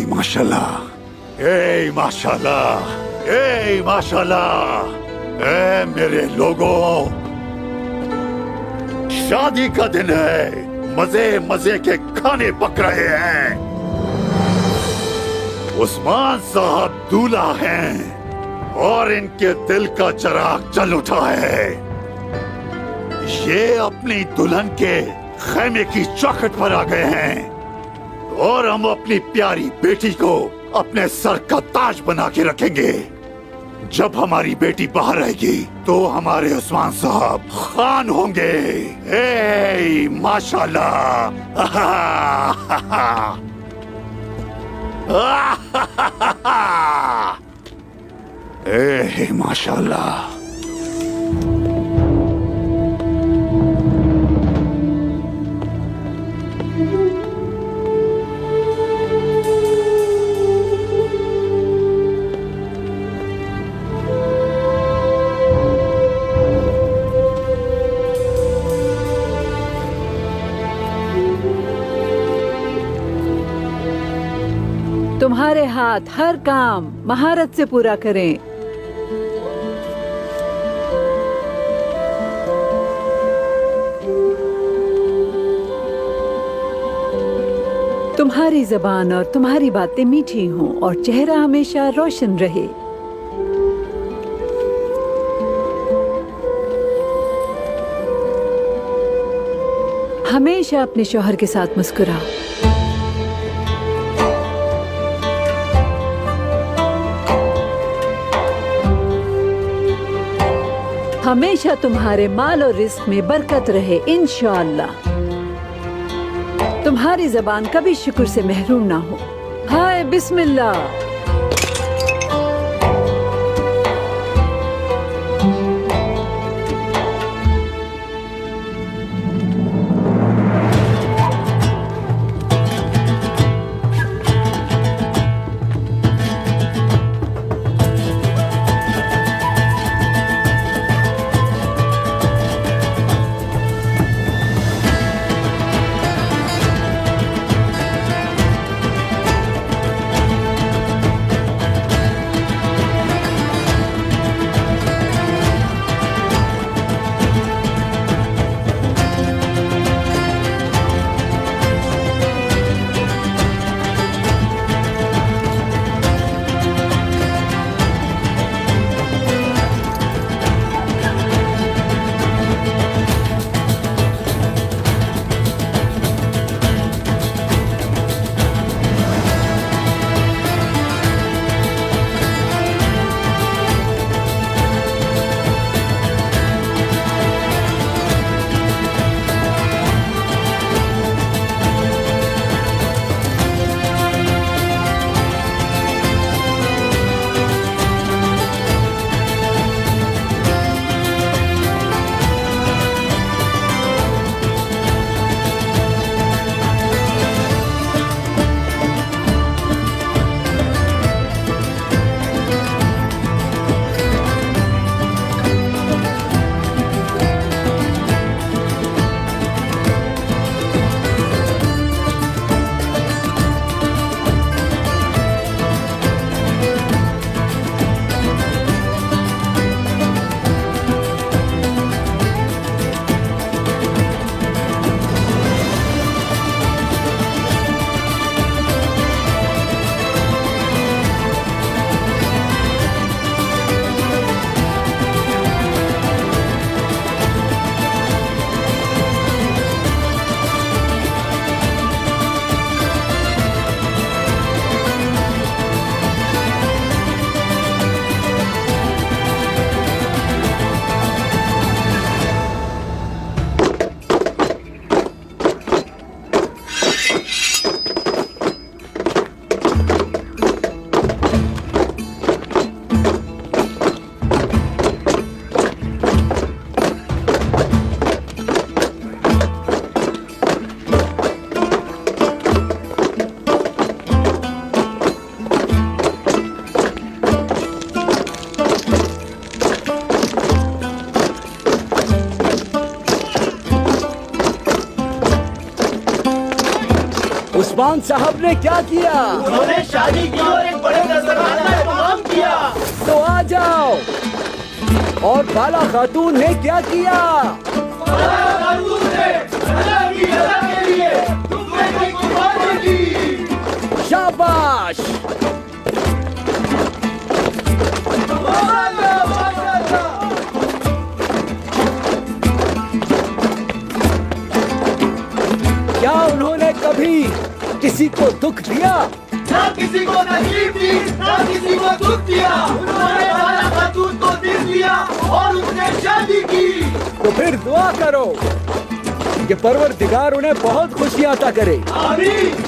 माशाल्लाह, माशाल्लाह, माशाल्लाह। मेरे लोगों, शादी का दिन है, मजे मजे के खाने पक रहे हैं। उस्मान साहब दूल्हा हैं और इनके दिल का चिराग जल उठा है। ये अपनी दुल्हन के खैमे की चौखट पर आ गए हैं और हम अपनी प्यारी बेटी को अपने सर का ताज बना के रखेंगे। जब हमारी बेटी बाहर आएगी तो हमारे उस्मान साहब खान होंगे। माशाल्लाह। माशाल्लाह। तुम्हारे हाथ हर काम महारत से पूरा करें। तुम्हारी जबान और तुम्हारी बातें मीठी हों और चेहरा हमेशा रोशन रहे। हमेशा अपने शौहर के साथ मुस्कुराओ। हमेशा तुम्हारे माल और रिस्क में बरकत रहे इंशाअल्लाह। तुम्हारी जबान कभी शुक्र से महरूम ना हो। हाय बिस्मिल्लाह। मेजबान साहब ने क्या किया? उन्होंने शादी की और एक बड़े दस्तरखान का इंतजाम किया। तो आ जाओ। और बाला खातून ने क्या किया? खातून ने अल्लाह की रज़ा के लिए तुम्हें कोई कुर्बानी दी। शाबाश। क्या उन्होंने कभी किसी को दुख दिया? ना किसी को तकलीफ दी, ना किसी को दुख दिया। उन्होंने बाला खातून को दिल दिया और उसने शादी की। तो फिर दुआ करो कि परवरदिगार उन्हें बहुत खुशियां अता करे। आमीन।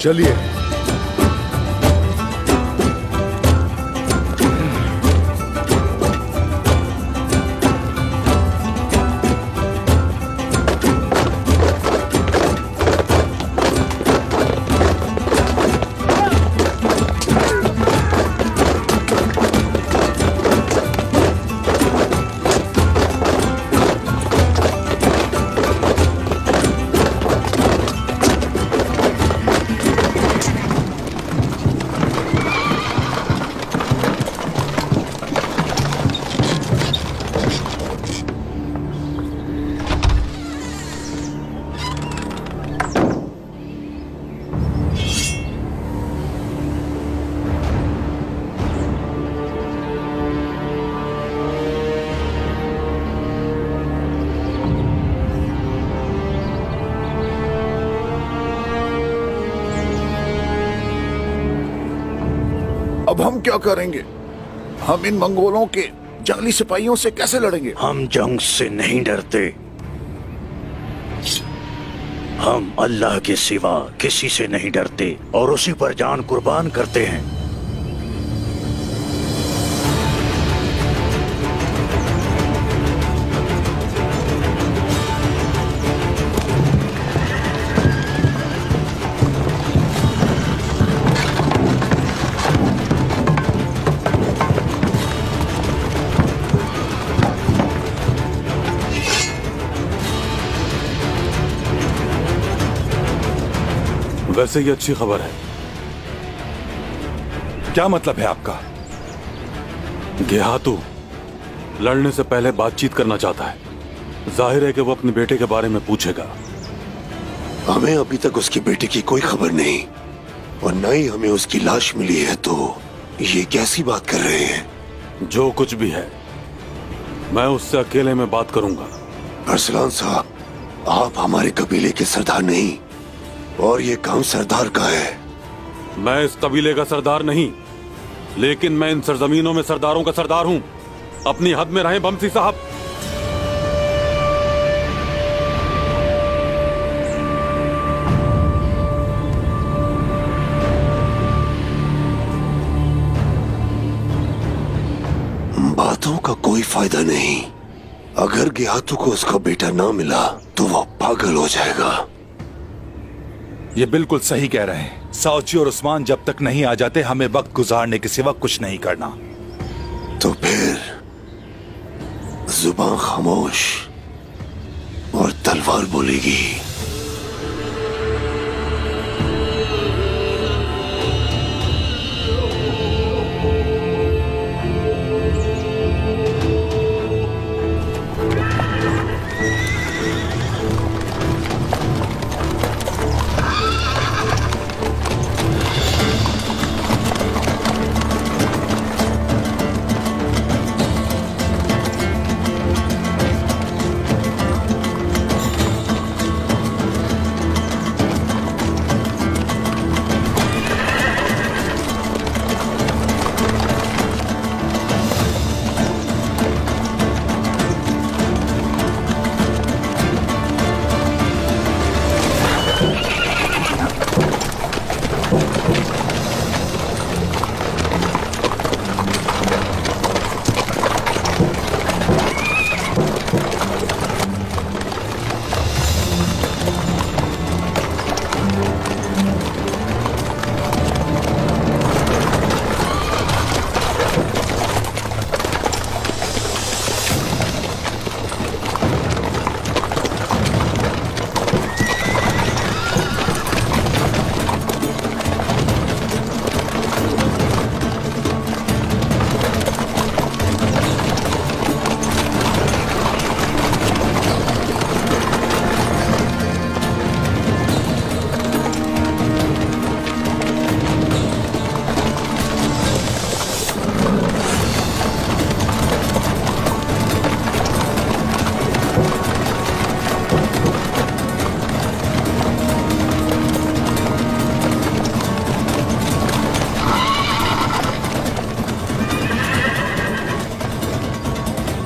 चलिए। अब हम क्या करेंगे? हम इन मंगोलों के जंगली सिपाहियों से कैसे लड़ेंगे? हम जंग से नहीं डरते। हम अल्लाह के सिवा किसी से नहीं डरते और उसी पर जान कुर्बान करते हैं। वैसे ये अच्छी खबर है। क्या मतलब है आपका? गेहातू लड़ने से पहले बातचीत करना चाहता है। जाहिर है कि वो अपने बेटे के बारे में पूछेगा। हमें अभी तक उसकी बेटे की कोई खबर नहीं और न ही हमें उसकी लाश मिली है, तो ये कैसी बात कर रहे हैं? जो कुछ भी है, मैं उससे अकेले में बात करूंगा। अरसलान साहब, आप हमारे कबीले के सरदार नहीं और ये काम सरदार का है। मैं इस कबीले का सरदार नहीं, लेकिन मैं इन सरजमीनों में सरदारों का सरदार हूं। अपनी हद में रहें बमसी साहब। बातों का कोई फायदा नहीं। अगर गियातू को उसका बेटा ना मिला तो वो पागल हो जाएगा। ये बिल्कुल सही कह रहे हैं। साउची और उस्मान जब तक नहीं आ जाते हमें वक्त गुजारने के सिवा कुछ नहीं करना। तो फिर जुबान खामोश और तलवार बोलेगी।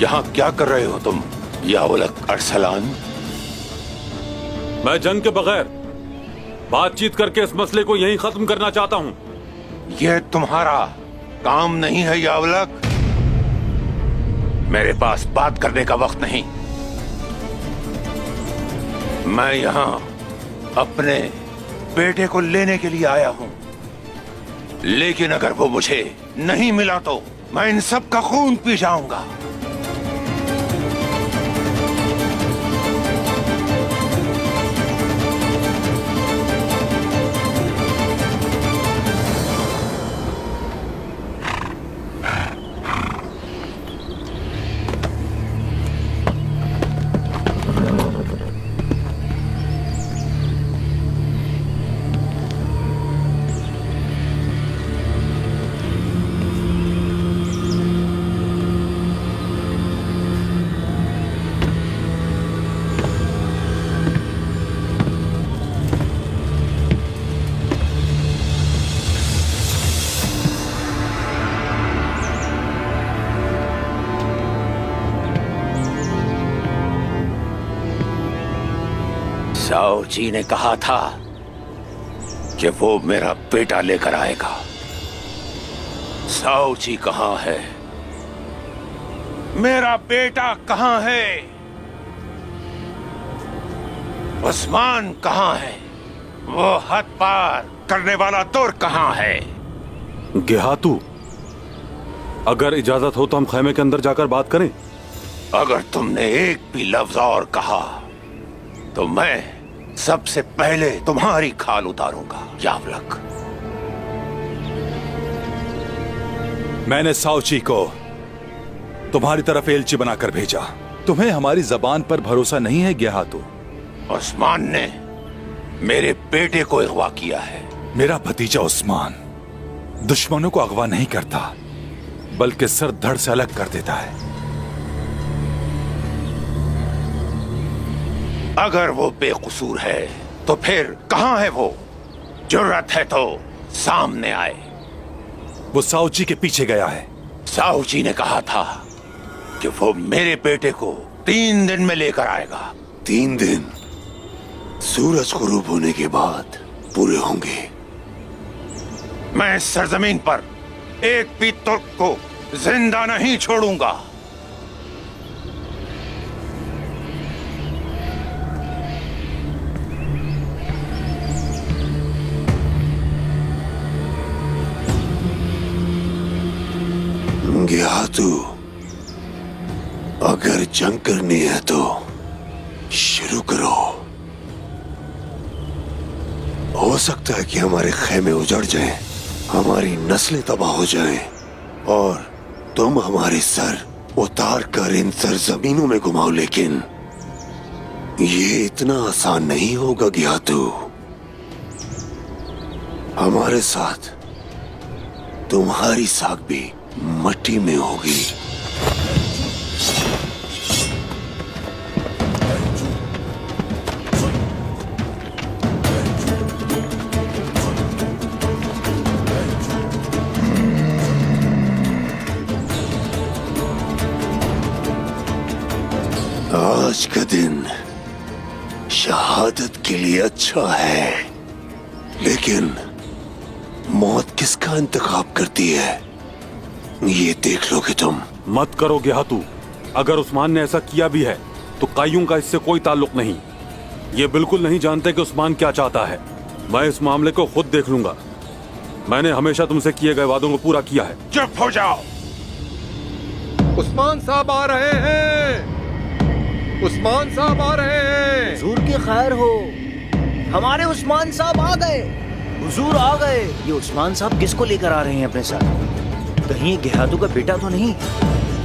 यहाँ क्या कर रहे हो तुम, या उलग अरसलान? मैं जंग के बगैर बातचीत करके इस मसले को यहीं खत्म करना चाहता हूँ। यह तुम्हारा काम नहीं है या उलग। मेरे पास बात करने का वक्त नहीं। मैं यहाँ अपने बेटे को लेने के लिए आया हूँ, लेकिन अगर वो मुझे नहीं मिला तो मैं इन सब का खून पी जाऊंगा। साओ जी ने कहा था कि वो मेरा बेटा लेकर आएगा। साओ जी कहाँ है? मेरा बेटा कहाँ है? उस्मान कहाँ है? वो हद पार करने वाला तुर्क कहाँ है? गेहातू, अगर इजाजत हो तो हम खैमे के अंदर जाकर बात करें। अगर तुमने एक भी लफ्ज और कहा तो मैं सबसे पहले तुम्हारी खाल उतारूंगा यावलक। मैंने साउची को तुम्हारी तरफ एलची बनाकर भेजा। तुम्हें हमारी जबान पर भरोसा नहीं है गेहातू? उस्मान ने मेरे बेटे को अगवा किया है। मेरा भतीजा उस्मान दुश्मनों को अगवा नहीं करता, बल्कि सर धड़ से अलग कर देता है। अगर वो बेकसूर है तो फिर कहां है वो? जुर्रत है तो सामने आए। वो साउची के पीछे गया है। साउची ने कहा था कि वो मेरे बेटे को 3 दिन में लेकर आएगा। 3 दिन सूरज गुरूब होने के बाद पूरे होंगे। मैं इस सरजमीन पर एक भी तुर्क को जिंदा नहीं छोड़ूंगा। गेहातू, अगर जंग करनी है तो शुरू करो। हो सकता है कि हमारे खेमे उजड़ जाएं, हमारी नस्लें तबाह हो जाएं और तुम हमारे सर उतार कर इन सरजमीनों में घुमाओ, लेकिन ये इतना आसान नहीं होगा गेहातू। हमारे साथ तुम्हारी साख भी मट्टी में होगी। आज का दिन शहादत के लिए अच्छा है, लेकिन मौत किसका इंतखाब करती है ये देख लोगे तुम। मत करो गेहातू। अगर उस्मान ने ऐसा किया भी है तो काययूं का इससे कोई ताल्लुक नहीं। ये बिल्कुल नहीं जानते कि उस्मान क्या चाहता है। मैं इस मामले को खुद देख लूंगा। मैंने हमेशा तुमसे किए गए वादों को पूरा किया है। चुप हो जाओ। उस्मान साहब आ रहे हैं। उस्मान साहब आ रहे हैं। हुजूर की खैर हो, हमारे उस्मान साहब आ गए। हुजूर आ गए। ये उस्मान साहब किसको लेकर आ रहे हैं अपने साथ? कहीं गेहातू का बेटा तो नहीं?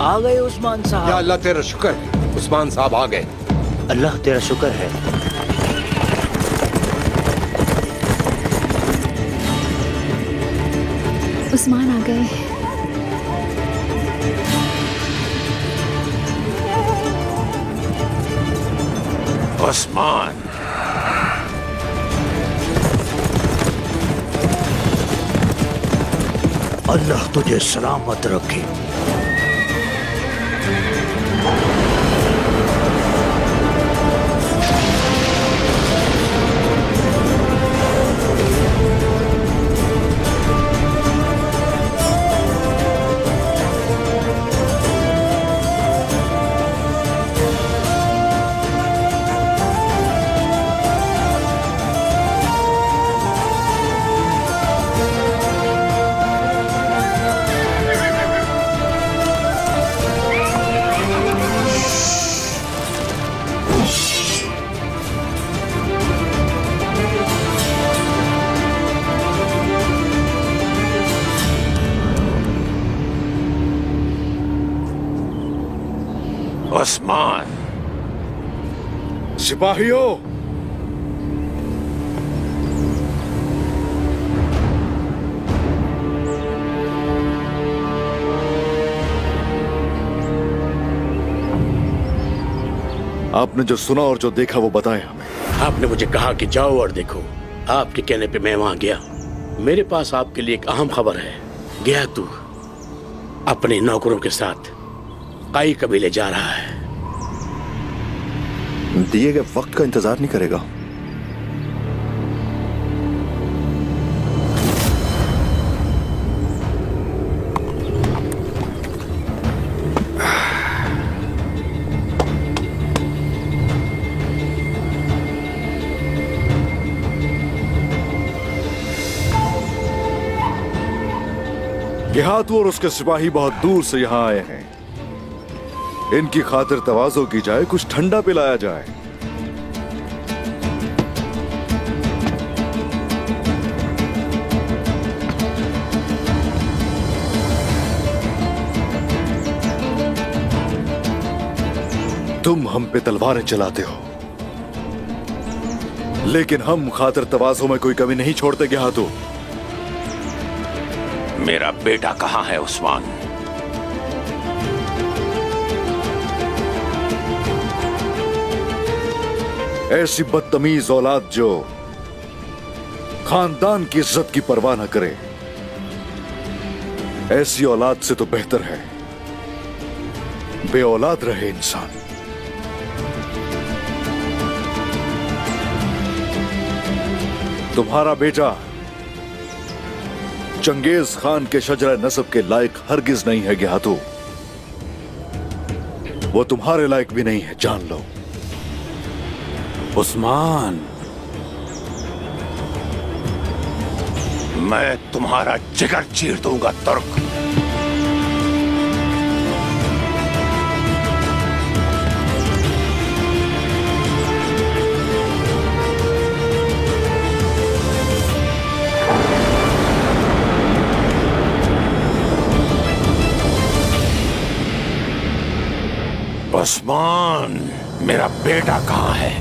आ गए उस्मान साहब। या अल्लाह तेरा शुक्र है, उस्मान साहब आ गए। अल्लाह तेरा शुक्र है। उस्मान आ गए। उस्मान, अल्लाह तुझे सलामत रखे। उस्मान। सिपाहियों, आपने जो सुना और जो देखा वो बताएं हमें। आपने मुझे कहा कि जाओ और देखो। आपके कहने पे मैं वहां गया। मेरे पास आपके लिए एक अहम खबर है। गेहातू अपने नौकरों के साथ काई कबीले जा रहा है। दिए गए वक्त का इंतजार नहीं करेगा। गेहातू और उसके सिपाही बहुत दूर से यहाँ आए हैं। इनकी खातिर तवाज़ो की जाए, कुछ ठंडा पिलाया जाए। तुम हम पे तलवारें चलाते हो, लेकिन हम खातिर तवाज़ो में कोई कमी नहीं छोड़ते गेहातू। मेरा बेटा कहाँ है उस्मान? ऐसी बदतमीज औलाद जो खानदान की इज्जत की परवाह न करे, ऐसी औलाद से तो बेहतर है बे औलाद रहे इंसान। तुम्हारा बेटा चंगेज खान के शजरा नसब के लायक हरगिज नहीं है गेहातू। वो तुम्हारे लायक भी नहीं है, जान लो। उस्मान, मैं तुम्हारा जिगर चीर दूंगा तुर्क। उस्मान, मेरा बेटा कहाँ है?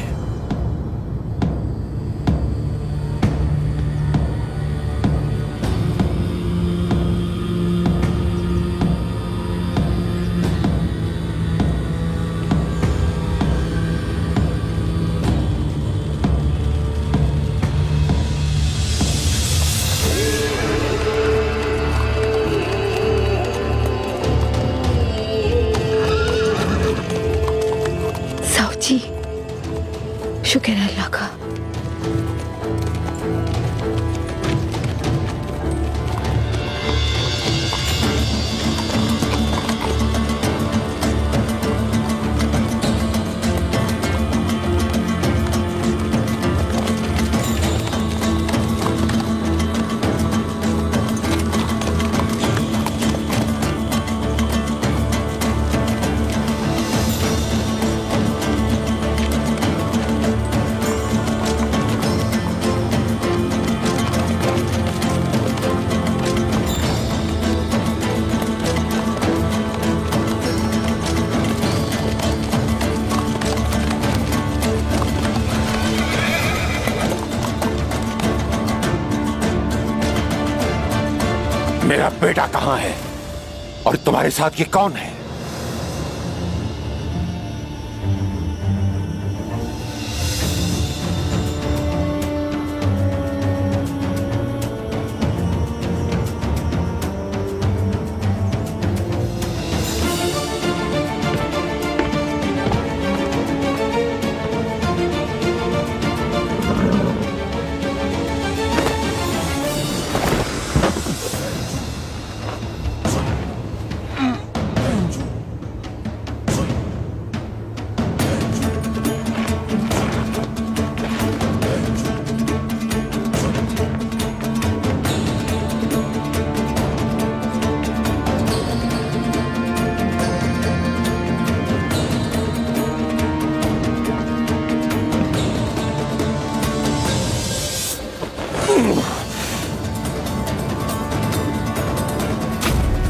साऊजी, शुक्र है अल्लाह का। मेरा बेटा कहाँ है और तुम्हारे साथ ये कौन है?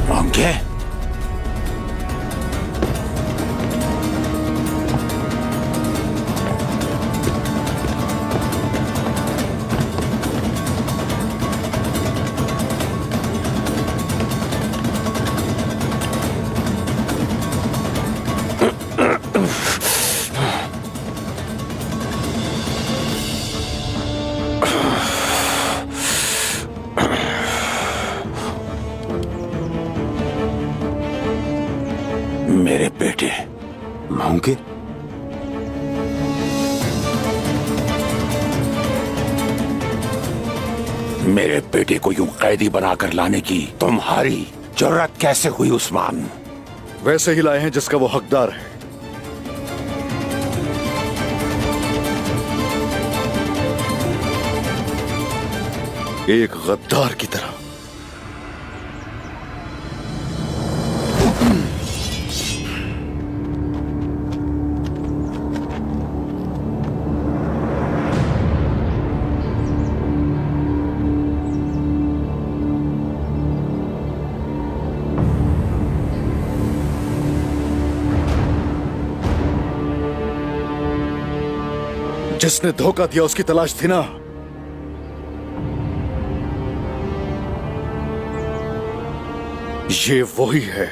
मंगे, मेरे बेटे मंगे, मेरे बेटे को यूं कैदी बनाकर लाने की तुम्हारी जरूरत कैसे हुई उस्मान? वैसे ही लाए हैं जिसका वो हकदार है। एक गद्दार की तरह। जिसने धोखा दिया उसकी तलाश थी ना। ये वही है।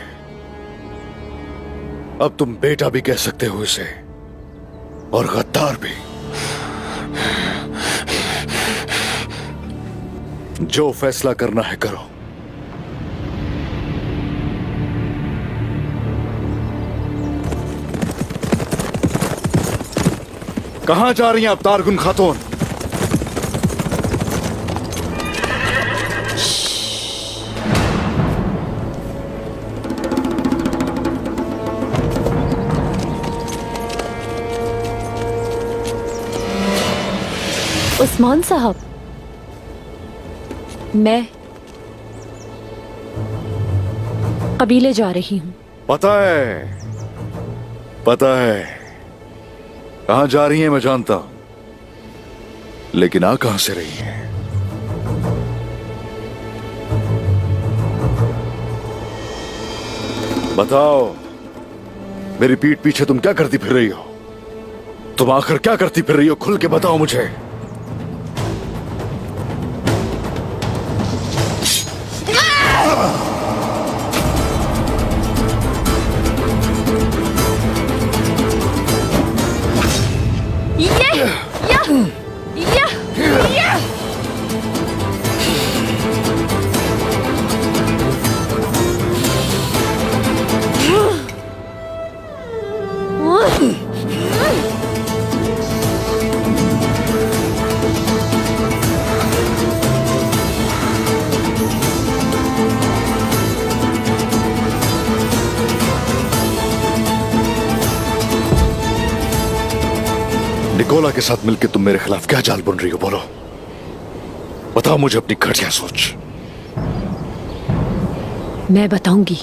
अब तुम बेटा भी कह सकते हो इसे, और गद्दार भी। जो फैसला करना है करो। कहां जा रही हैं आप तारगुन खातून? उस्मान साहब, मैं कबीले जा रही हूं। पता है, पता है कहां जा रही हैं मैं जानता हूं, लेकिन आ कहां से रही हैं? बताओ, मेरी पीठ पीछे तुम क्या करती फिर रही हो? तुम आखिर क्या करती फिर रही हो? खुल के बताओ मुझे। निकोला के साथ मिलकर तुम मेरे खिलाफ क्या जाल बुन रही हो? बोलो, बताओ मुझे अपनी घटिया सोच। मैं बताऊंगी।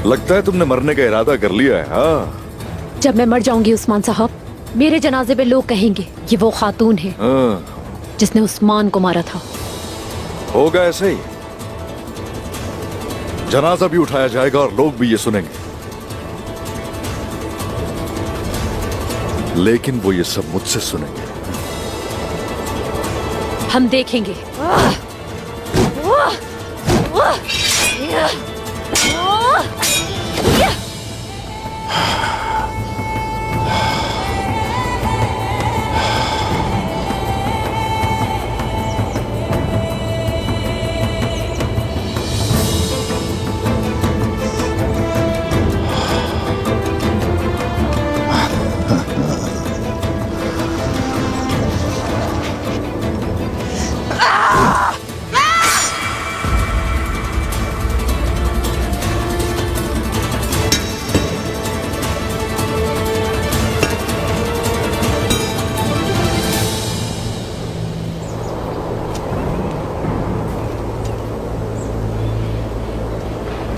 लगता है तुमने मरने का इरादा कर लिया है। हाँ, जब मैं मर जाऊंगी उस्मान साहब, मेरे जनाजे पे लोग कहेंगे ये वो खातून है जिसने उस्मान को मारा था। होगा ऐसे ही। जनाजा भी उठाया जाएगा और लोग भी ये सुनेंगे, लेकिन वो ये सब मुझसे सुनेंगे। हम देखेंगे।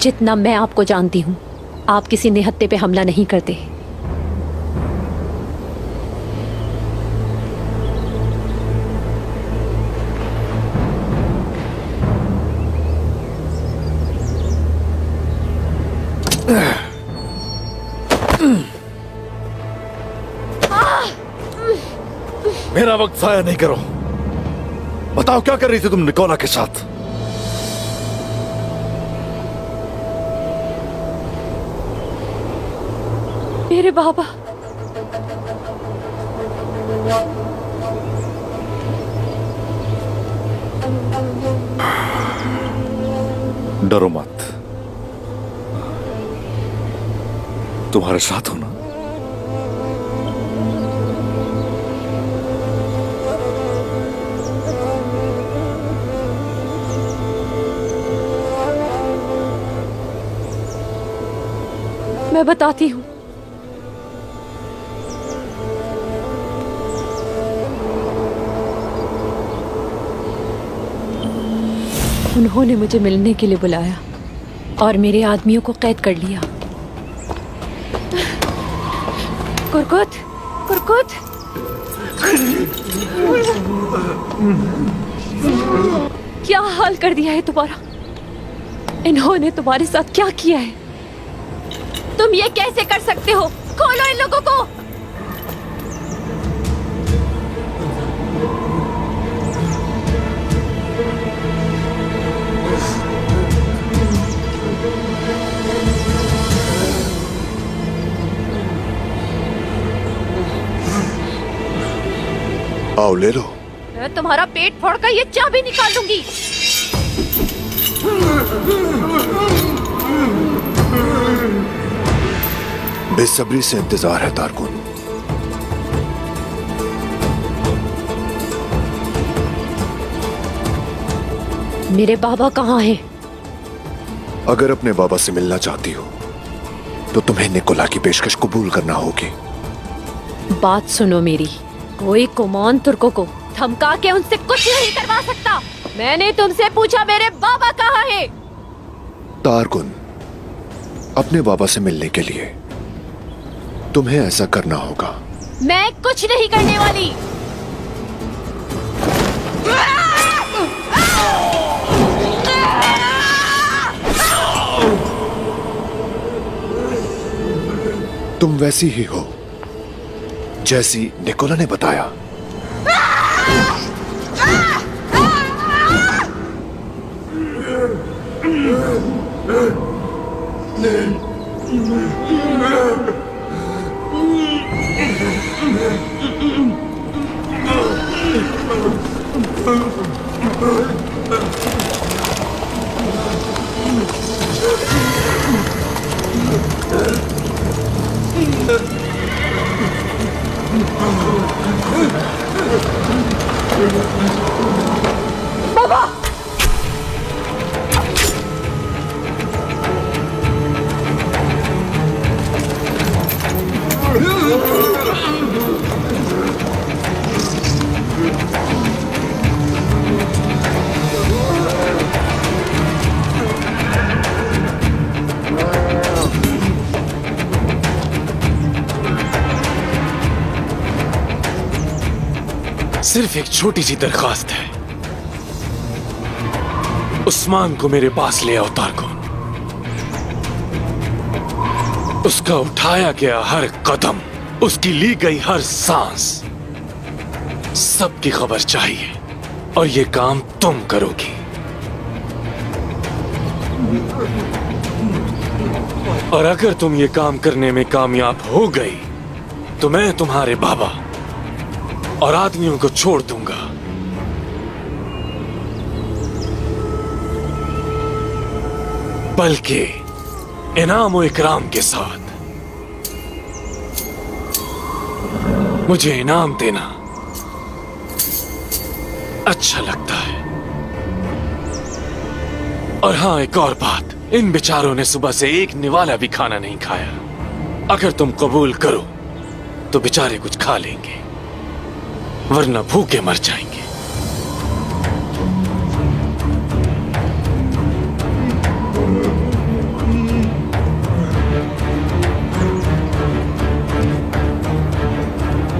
जितना मैं आपको जानती हूं, आप किसी निहत्थे पे हमला नहीं करते। मेरा वक्त जाया नहीं करो। बताओ क्या कर रही थी तुम निकोला के साथ? मेरे बाबा, डरो मत, तुम्हारे साथ हो ना। मैं बताती हूँ। उन्होंने मुझे मिलने के लिए बुलाया और मेरे आदमियों को कैद कर लिया। कुरकुत, कुरकुत, क्या हाल कर दिया है तुम्हारा? इन्होंने तुम्हारे साथ क्या किया है? तुम ये कैसे कर सकते हो? खोलो इन लोगों को। आओ ले लो। मैं तुम्हारा पेट फोड़कर ये चाबी निकाल दूंगी। बेसब्री से इंतजार है तारकुन। मेरे बाबा कहाँ हैं? अगर अपने बाबा से मिलना चाहती हो तो तुम्हें निकोला की पेशकश कबूल करना होगी। बात सुनो मेरी, कोई कुमान तुर्कों को धमका के उनसे कुछ नहीं करवा सकता। मैंने तुमसे पूछा मेरे बाबा कहाँ हैं? तारकुन, अपने बाबा से मिलने के लिए तुम्हें ऐसा करना होगा। मैं कुछ नहीं करने वाली। तुम वैसी ही हो जैसी निकोला ने बताया। बाबा! सिर्फ एक छोटी सी दरखास्त है। उस्मान को मेरे पास ले आओ तारकुन। उसका उठाया गया हर कदम, उसकी ली गई हर सांस, सबकी खबर चाहिए और ये काम तुम करोगी। और अगर तुम ये काम करने में कामयाब हो गई तो मैं तुम्हारे बाबा और आदमियों को छोड़ दूंगा। बल्कि इनाम और इकराम के साथ। मुझे इनाम देना अच्छा लगता है। और हाँ, एक और बात, इन बेचारों ने सुबह से एक निवाला भी खाना नहीं खाया। अगर तुम कबूल करो तो बेचारे कुछ खा लेंगे, वरना भूखे मर जाएंगे।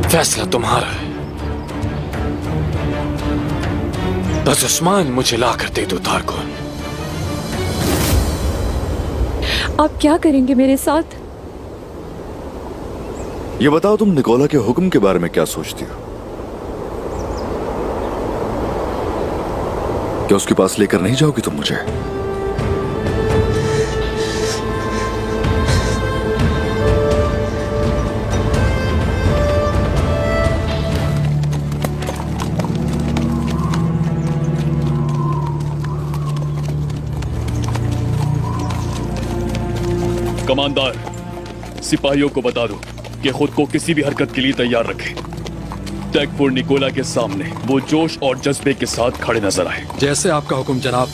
फैसला तुम्हारा है। बस उस्मान मुझे ला कर दे दो तारकुन। आप क्या करेंगे मेरे साथ? ये बताओ, तुम निकोला के हुक्म के बारे में क्या सोचती हो? क्या उसके पास लेकर नहीं जाओगी तुम मुझे? कमांडर, सिपाहियों को बता दो कि खुद को किसी भी हरकत के लिए तैयार रखें। टैगपुर निकोला के सामने वो जोश और जज्बे के साथ खड़े नजर आए। जैसे आपका हुक्म जनाब।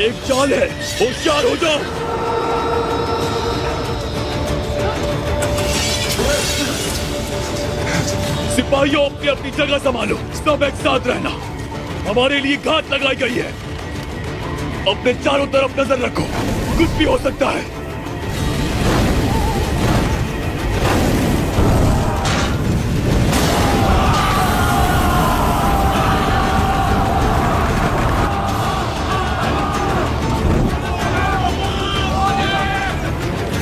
एक चाल है, होशियार हो जाओ। सिपाहियों, अपनी अपनी जगह संभालो, सब एक साथ रहना। हमारे लिए घात लगाई गई है, अपने चारों तरफ नजर रखो, कुछ भी हो सकता है।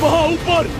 वहां ऊपर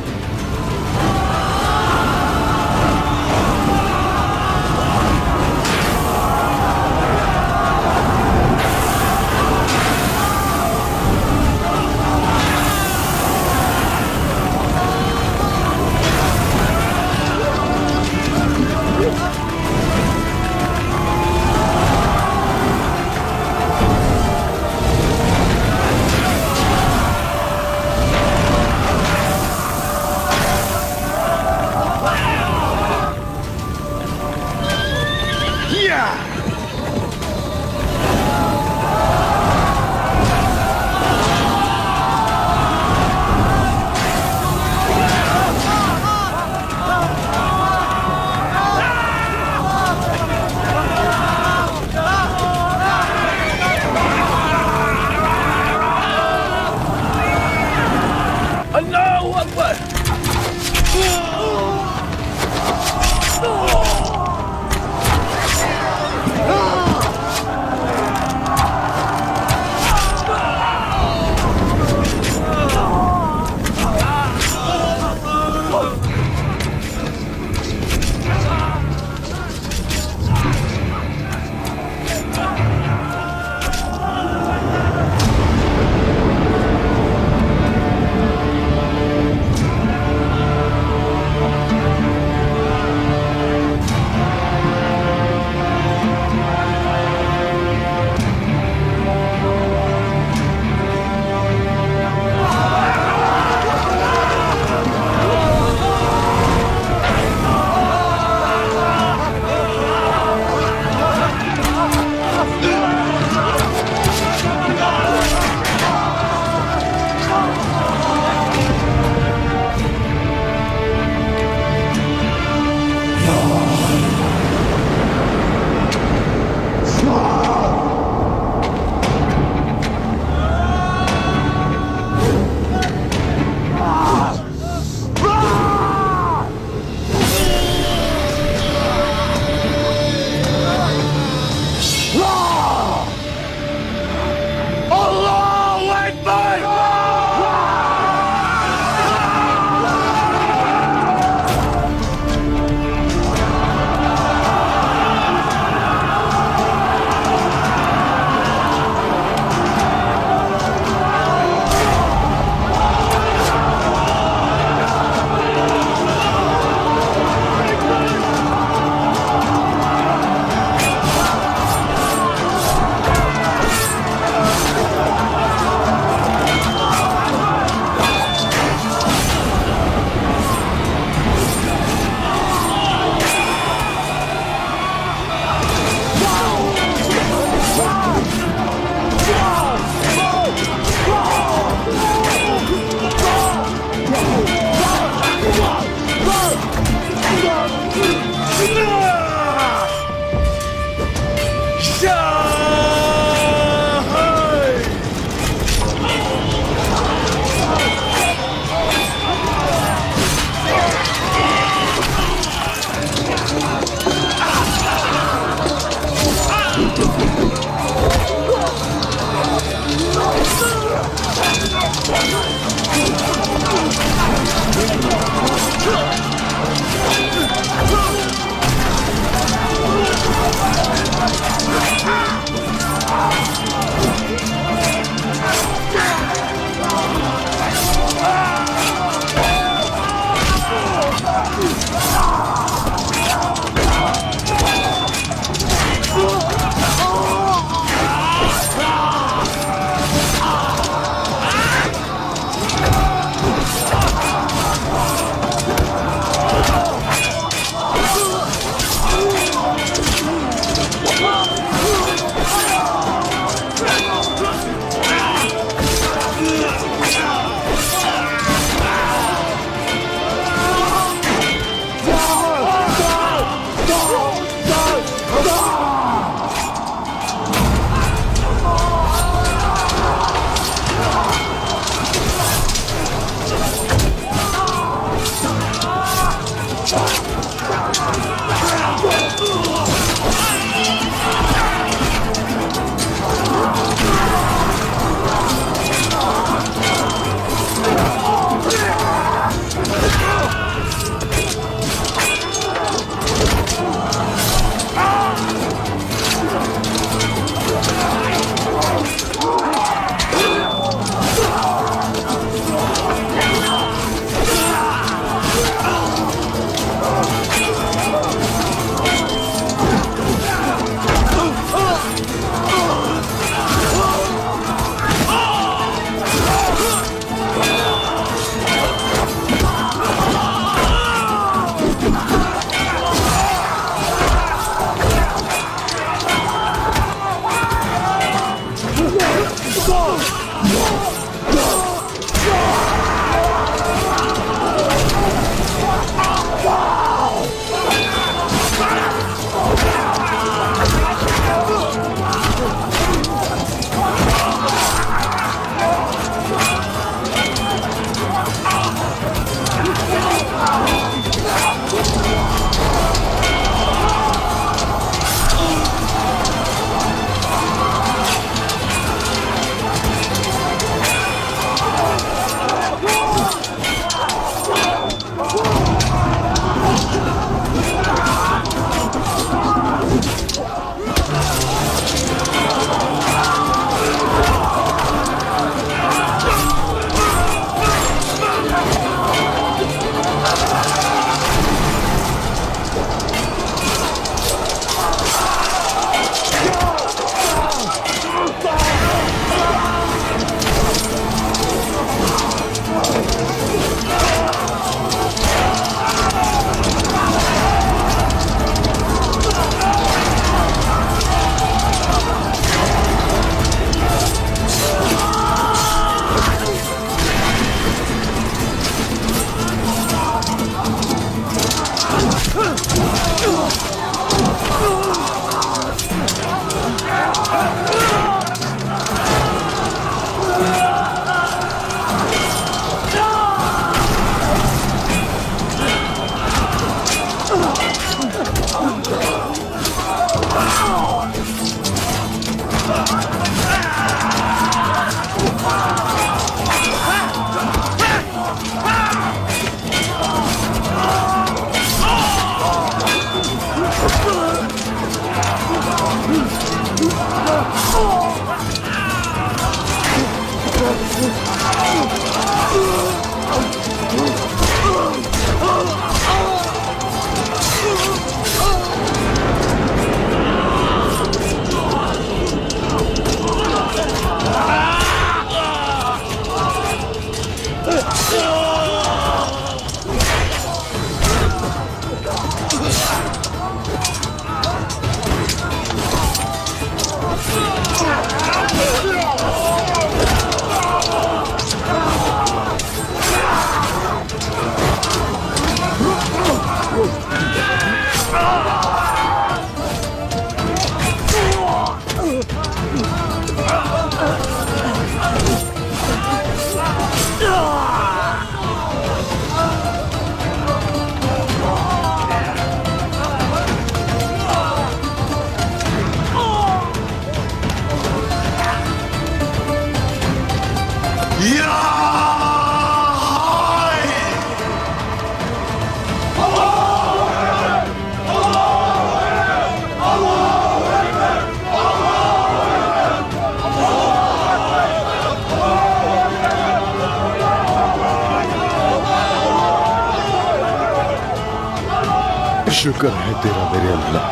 शुक्र है तेरा मेरे अल्लाह,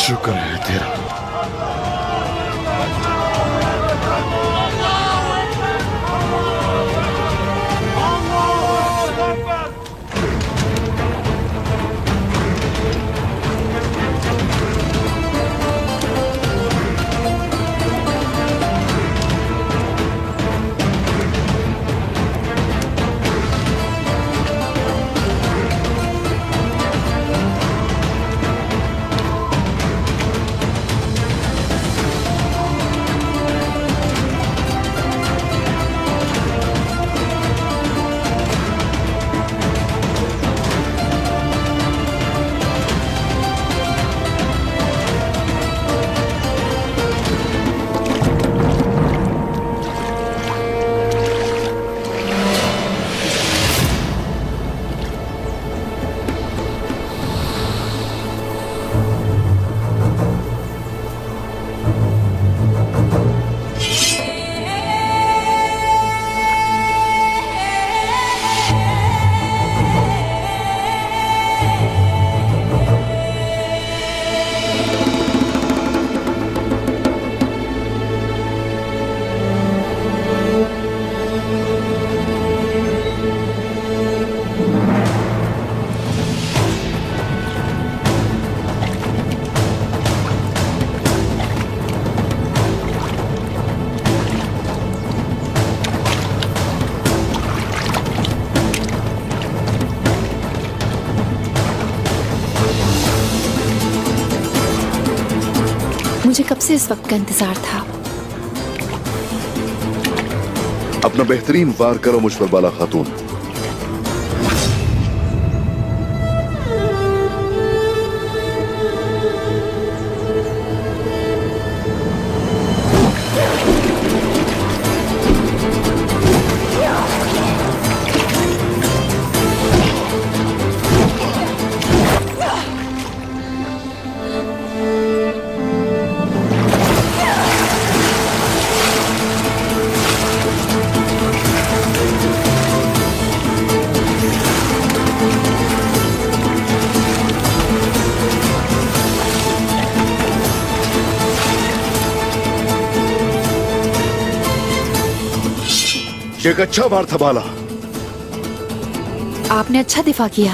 शुक्र है तेरा। मुझे कब से इस वक्त का इंतजार था। अपना बेहतरीन वार करो मुझ पर बाला खातून। एक अच्छा वार था बाला। आपने अच्छा दिफा किया।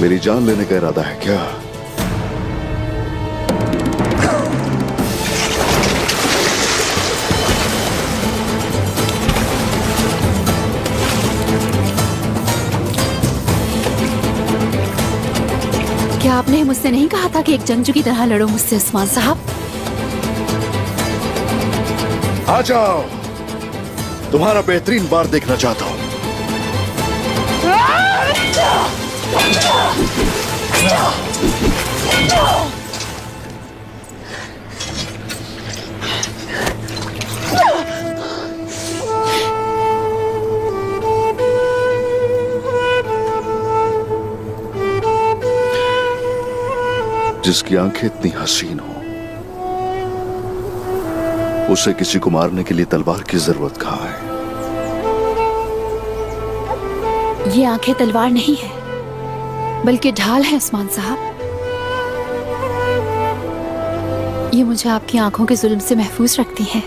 मेरी जान लेने का इरादा है क्या? क्या आपने मुझसे नहीं कहा था कि एक जंगजू की तरह लड़ो मुझसे उस्मान साहब? आ जाओ, तुम्हारा बेहतरीन वार देखना चाहता हूं। जिसकी आंखें इतनी हसीन हो, उसे किसी को मारने के लिए तलवार की जरूरत कहां है? ये आंखें तलवार नहीं है, बल्कि ढाल है उस्मान साहब। ये मुझे आपकी आंखों के जुल्म से महफूज रखती हैं।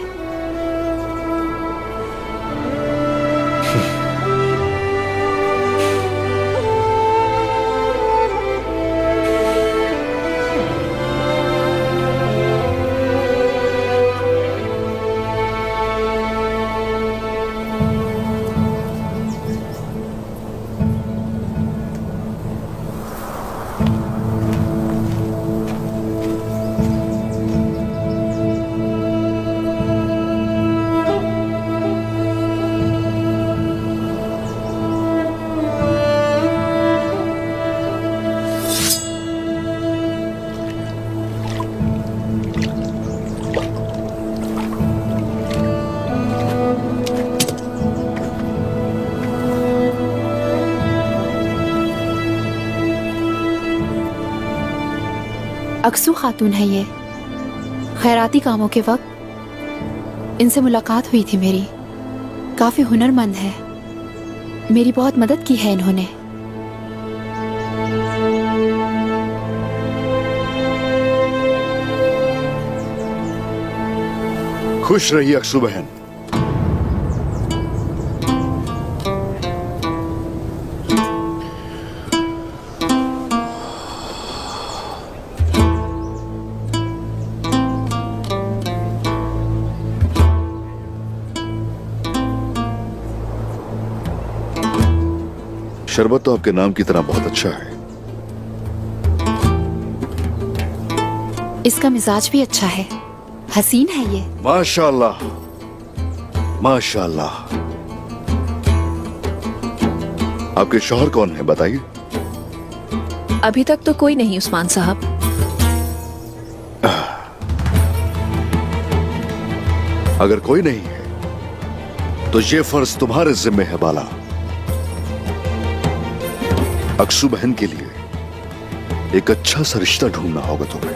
अक्सू खातून है ये। खैराती कामों के वक्त इनसे मुलाकात हुई थी मेरी। काफी हुनरमंद है, मेरी बहुत मदद की है इन्होंने। खुश रहिए अक्सू बहन। शरबत तो आपके नाम की तरह बहुत अच्छा है। इसका मिजाज भी अच्छा है, हसीन है ये। माशाल्लाह माशाल्लाह। आपके शौहर कौन है बताइए? अभी तक तो कोई नहीं उस्मान साहब। अगर कोई नहीं है तो ये फर्ज तुम्हारे जिम्मे है बाला। अक्सू बहन के लिए एक अच्छा सा रिश्ता ढूंढना होगा तुम्हें।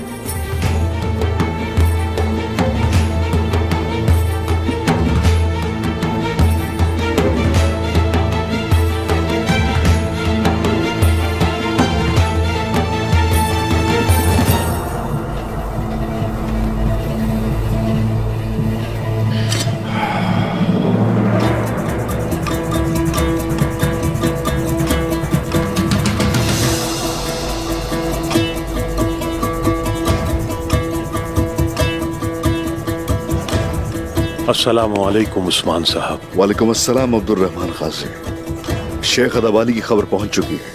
अस्सलामुअलैकुम उस्मान साहब। वालेकुम अस्सलाम अब्दुल रहमान खाजी। शेख अदावाली की खबर पहुंच चुकी है,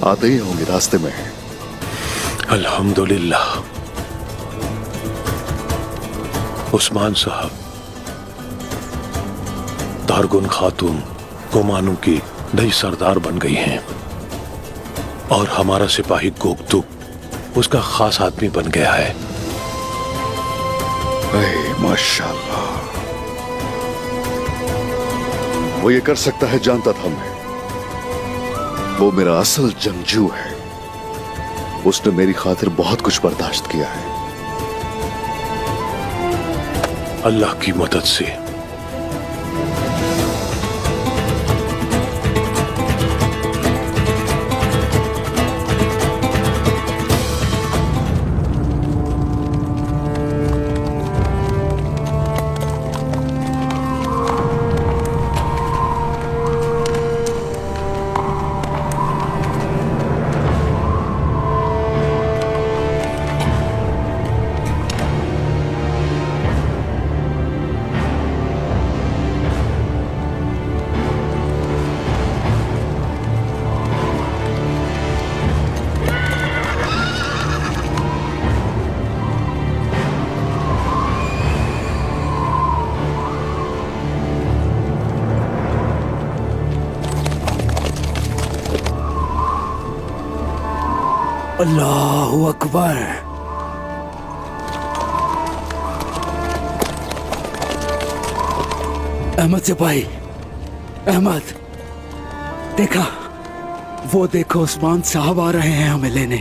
आते ही होंगे, रास्ते में है। अल्हम्दुलिल्लाह। उस्मान साहब, तारगुन खातून गुमानों की नई सरदार बन गई हैं और हमारा सिपाही गोकतुक उसका खास आदमी बन गया है। माशाल्लाह, वो ये कर सकता है जानता था मैं। वो मेरा असल जंगजू है, उसने मेरी खातिर बहुत कुछ बर्दाश्त किया है। अल्लाह की मदद से अल्लाहु अकबर। अहमद सिपाही, अहमद, देखा? वो देखो, उस्मान साहब आ रहे हैं हमें लेने।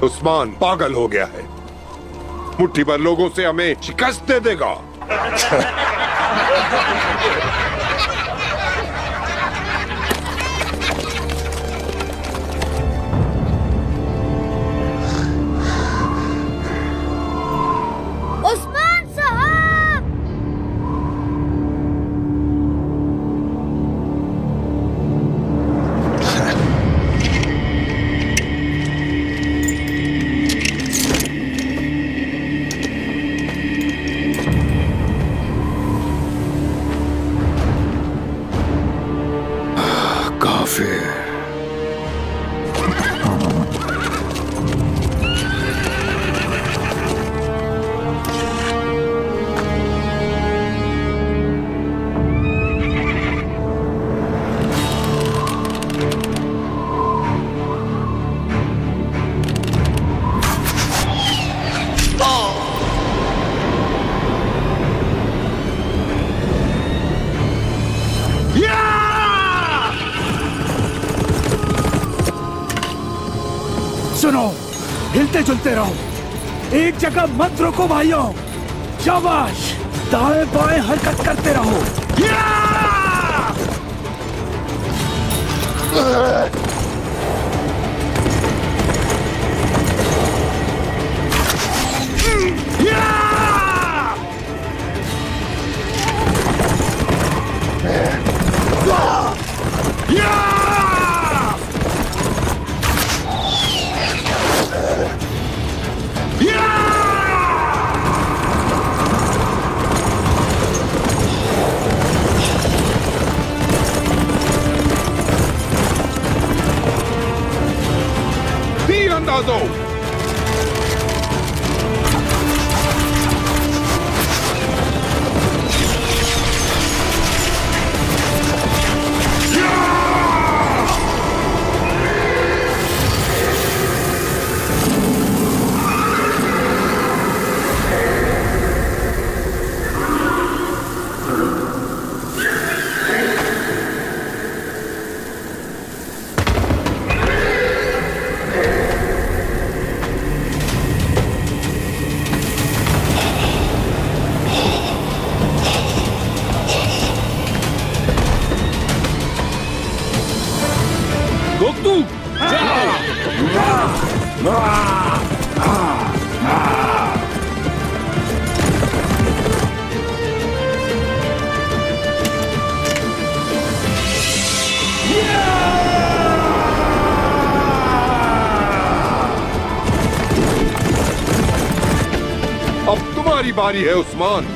उस्मान पागल हो गया है, मुट्ठी भर लोगों से हमें शिकस्त दे देगा। उस्मान साहब! मिलते जुलते रहो, एक जगह मत रुको भाइयों। शाबाश, दाएं बाएं हरकत करते रहो। तीरंदाजों, अब तुम्हारी बारी है उस्मान।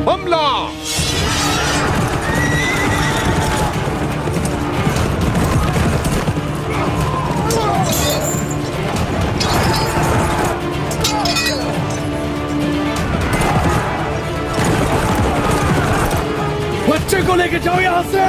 हमला! बच्चे को लेके जाओ यहां से।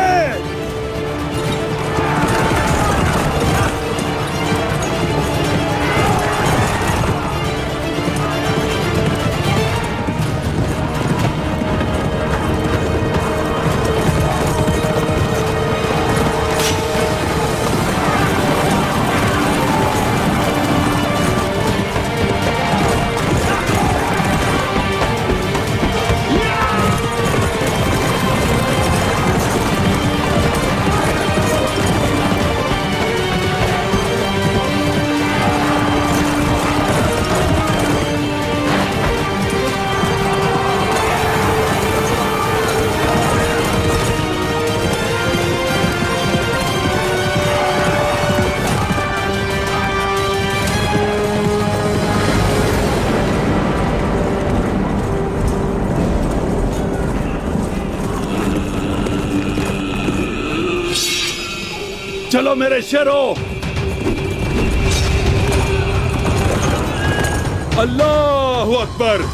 चलो मेरे शेरों, अल्लाहु अकबर।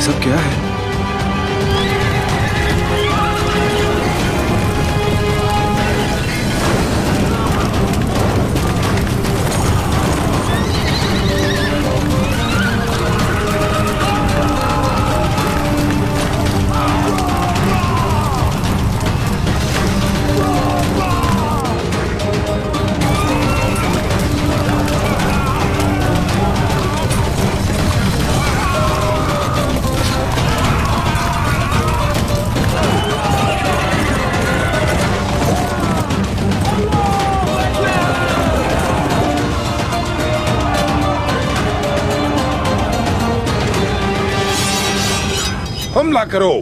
सब क्या है? हमला करो।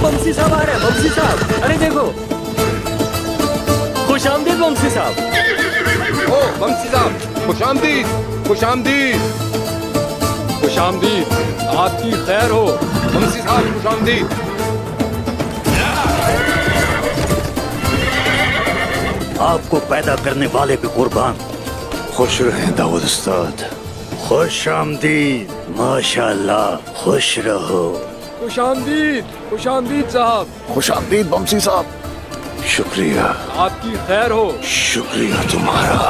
बंसी साहब आ रहे हैं, बंसी साहब। अरे देखो, खुश आमदीद बंसी साहब। ओ बंसी साहब, खुश आमदीद, खुश आमदीद, खुश आमदीद। आपकी खैर हो बंसी साहब, खुश आमदीद। आपको पैदा करने वाले पे कुर्बान। खुश रहें दाऊद उस्ताद। खुश आमदीद, माशाल्लाह, खुश रहो। खुश आमदीद साहब। खुश आमदीद बमसी साहब। शुक्रिया। आपकी खैर हो। शुक्रिया तुम्हारा।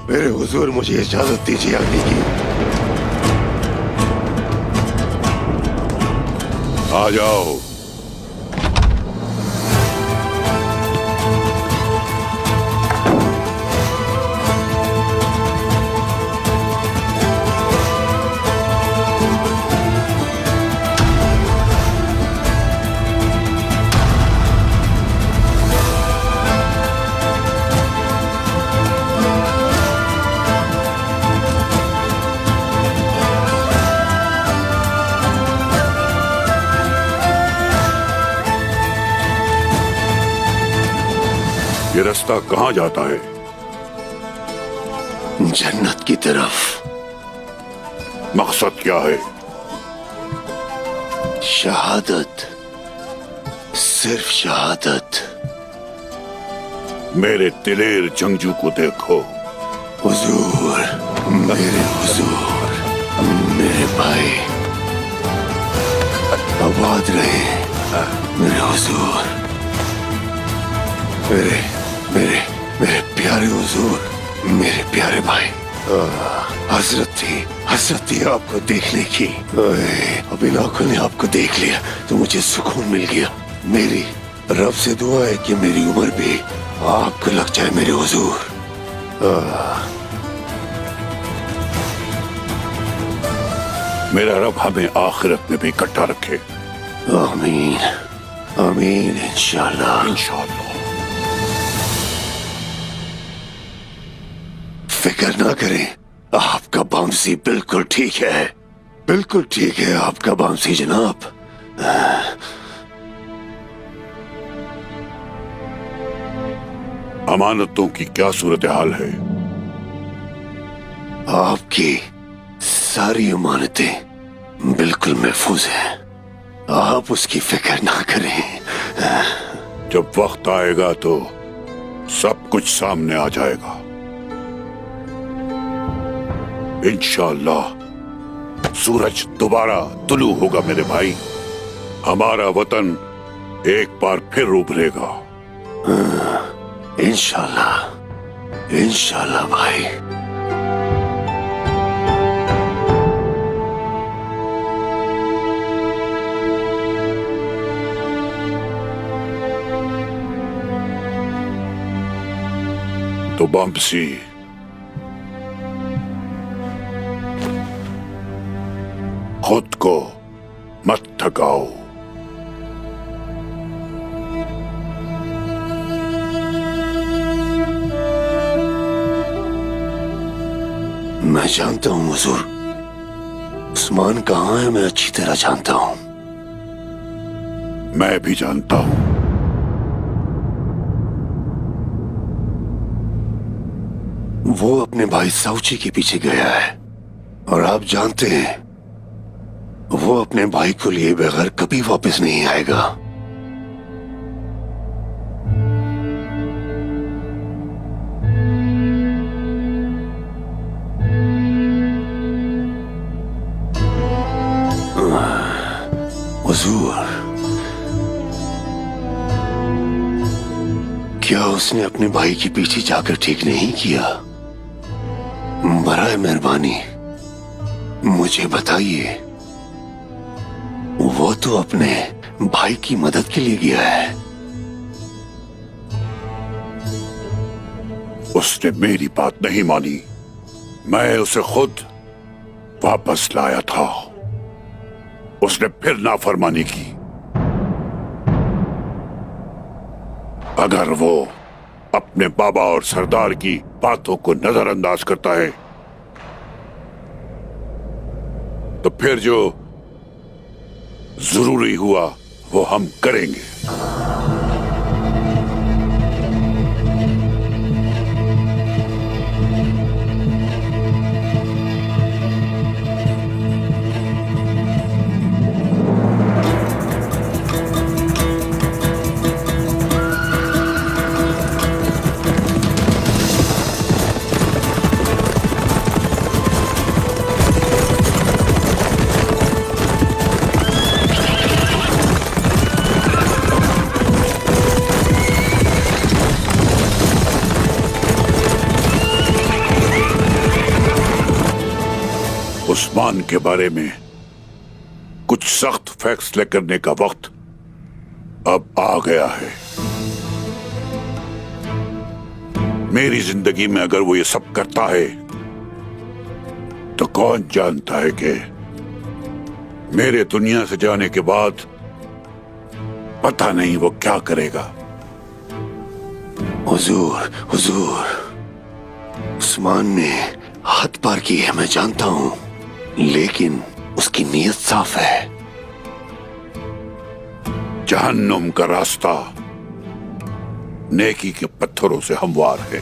मेरे हुजूर मुझे इजाजत दीजिए आने की। आ जाओ। ये रास्ता कहाँ जाता है? जन्नत की तरफ। मकसद क्या है? शहादत, सिर्फ शहादत। मेरे दिलेर जंगजू को देखो। हुजूर, मेरे हुजूर, मेरे भाई आबाद रहे। मेरे हुजूर, मेरे प्यारे हुजूर, मेरे प्यारे भाई। हसरत थी आपको देखने की। अब इन आंखों ने आपको देख लिया तो मुझे सुकून मिल गया। मेरी रब से दुआ है कि मेरी उम्र भी आपको लग जाए मेरे हुजूर। मेरा रब हमें आखिरत में भी इकट्ठा रखे। आमीन, आमीन, इंशाल्लाह। इंशाल्लाह। फिक्र ना करें, आपका बाउंसी बिल्कुल ठीक है। बिल्कुल ठीक है आपका बाउंसी जनाब। अमानतों की क्या सूरत हाल है? आपकी सारी अमानतें बिल्कुल महफूज हैं। आप उसकी फिक्र ना करें। जब वक्त आएगा तो सब कुछ सामने आ जाएगा। इंशाअल्लाह सूरज दोबारा तुलू होगा मेरे भाई। हमारा वतन एक बार फिर उभरेगा। इंशाअल्लाह, इंशाअल्लाह भाई। तो बम्सी, खुद को मत थकाओ। मैं जानता हूं हुजूर, उस्मान कहाँ है मैं अच्छी तरह जानता हूं। मैं भी जानता हूं। वो अपने भाई साउची के पीछे गया है और आप जानते हैं वो अपने भाई को लिए बगैर कभी वापस नहीं आएगा। हुजूर, क्या उसने अपने भाई के पीछे जाकर ठीक नहीं किया? बराए मेहरबानी मुझे बताइए। वो तो अपने भाई की मदद के लिए गया है। उसने मेरी बात नहीं मानी। मैं उसे खुद वापस लाया था। उसने फिर नाफरमानी की। अगर वो अपने बाबा और सरदार की बातों को नजरअंदाज करता है तो फिर जो जरूरी हुआ वो हम करेंगे। उस्मान के बारे में कुछ सख्त फैसले करने का वक्त अब आ गया है। मेरी जिंदगी में अगर वो ये सब करता है तो कौन जानता है कि मेरे दुनिया से जाने के बाद पता नहीं वो क्या करेगा। हुजूर, हुजूर, उस्मान ने हद पार की है मैं जानता हूं, लेकिन उसकी नीयत साफ है। जहन्नुम का रास्ता नेकी के पत्थरों से हमवार है।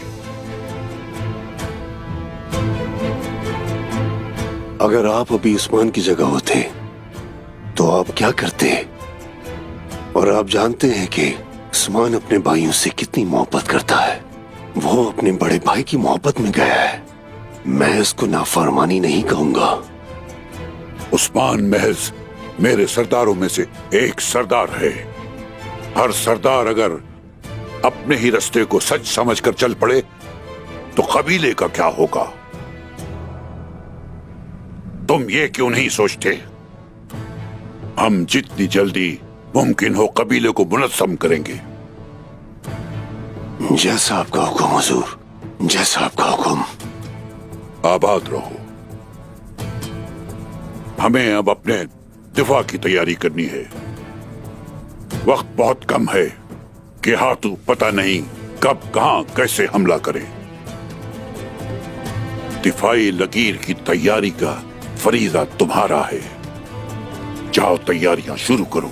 अगर आप अभी उस्मान की जगह होते तो आप क्या करते? और आप जानते हैं कि उस्मान अपने भाइयों से कितनी मोहब्बत करता है। वो अपने बड़े भाई की मोहब्बत में गया है। मैं इसको नाफरमानी नहीं कहूंगा। उस्मान महज मेरे सरदारों में से एक सरदार है। हर सरदार अगर अपने ही रास्ते को सच समझकर चल पड़े तो कबीले का क्या होगा? तुम ये क्यों नहीं सोचते? हम जितनी जल्दी मुमकिन हो कबीले को मुनज़्ज़म करेंगे। जैसा आपका हुक्म हुजूर, जैसा आपका हुक्म। आबाद रहो। हमें अब अपने दिफा की तैयारी करनी है। वक्त बहुत कम है कि हाथू पता नहीं कब कहां कैसे हमला करे। दिफाई लकीर की तैयारी का फरीजा तुम्हारा है। जाओ तैयारियां शुरू करो।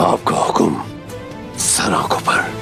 आपका हुक्म सर आंखों पर।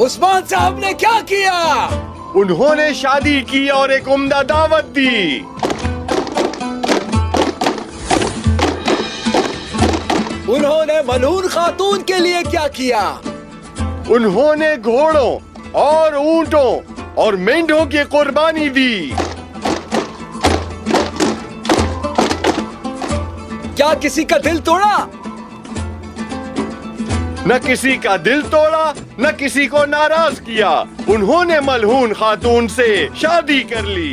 उस्मान साहब ने क्या किया? उन्होंने शादी की और एक उम्दा दावत दी। उन्होंने मलून खातून के लिए क्या किया? उन्होंने घोड़ों और ऊंटों और मेंढों की कुर्बानी दी। क्या किसी का दिल तोड़ा? न किसी का दिल तोड़ा, न किसी को नाराज किया। उन्होंने मलहून खातून से शादी कर ली।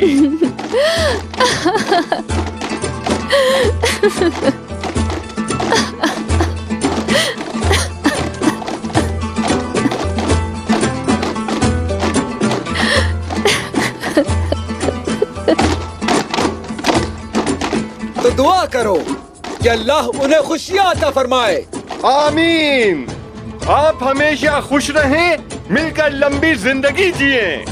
तो दुआ करो कि अल्लाह उन्हें खुशियां अता फरमाए। आमीन। आप हमेशा खुश रहें, मिलकर लंबी जिंदगी जिए।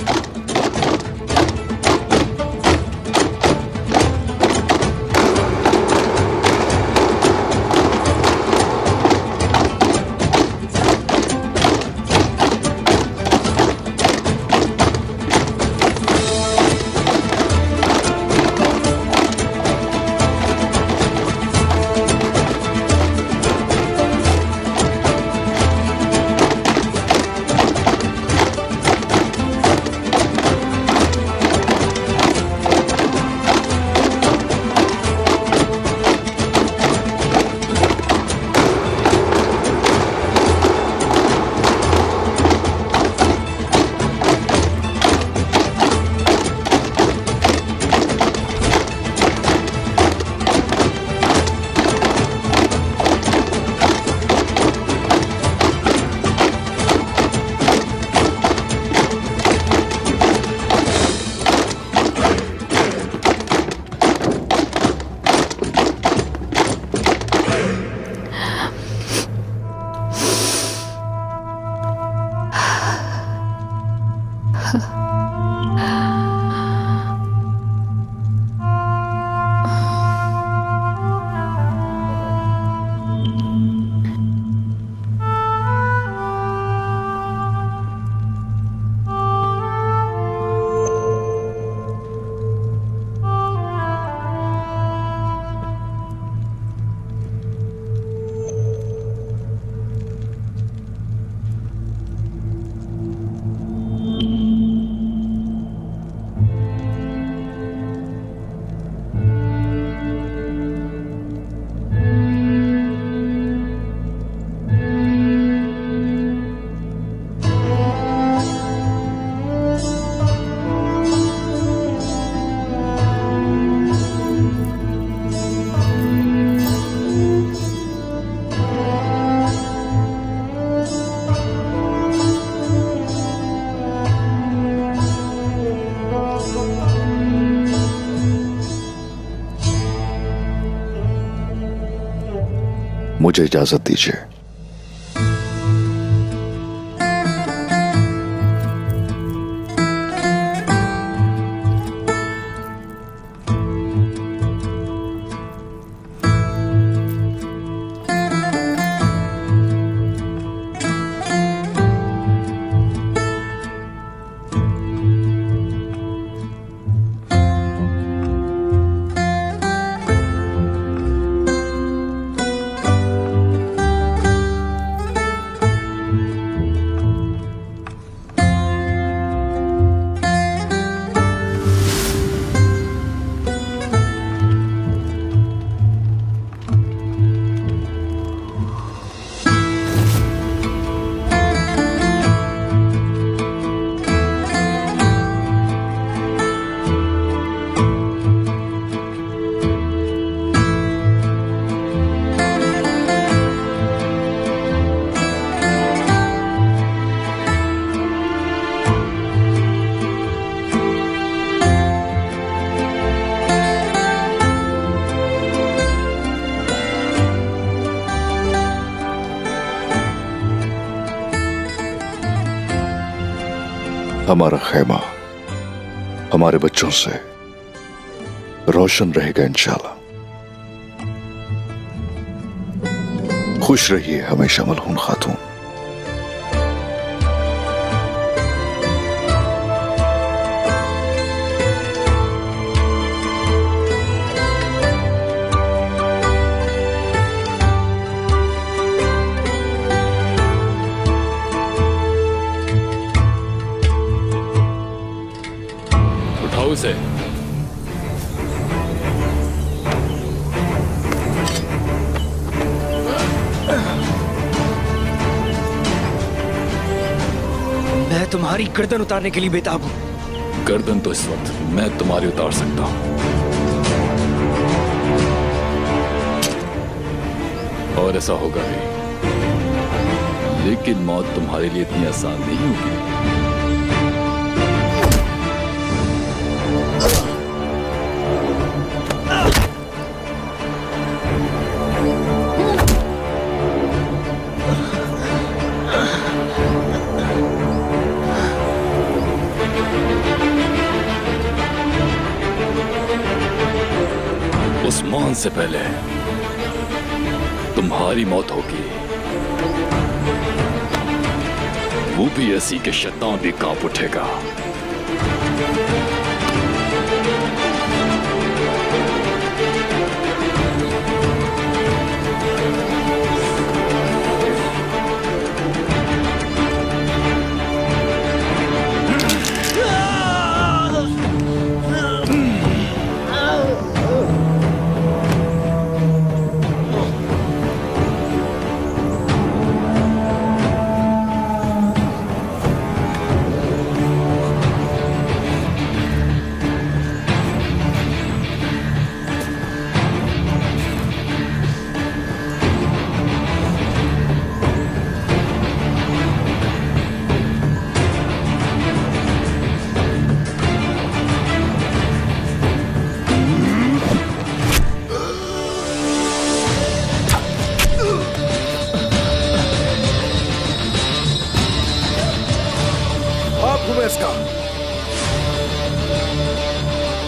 मुझे इजाजत दीजिए। हमारा खैमा हमारे बच्चों से रोशन रहेगा इंशाल्लाह। खुश रहिए हमेशा मलहून खातून। से। मैं तुम्हारी गर्दन उतारने के लिए बेताब हूं। गर्दन तो इस वक्त मैं तुम्हारी उतार सकता हूं, और ऐसा होगा भी, लेकिन मौत तुम्हारे लिए इतनी आसान नहीं होगी। उस्मान से पहले तुम्हारी मौत होगी। वो भी ऐसी कि शैतान भी कांप उठेगा।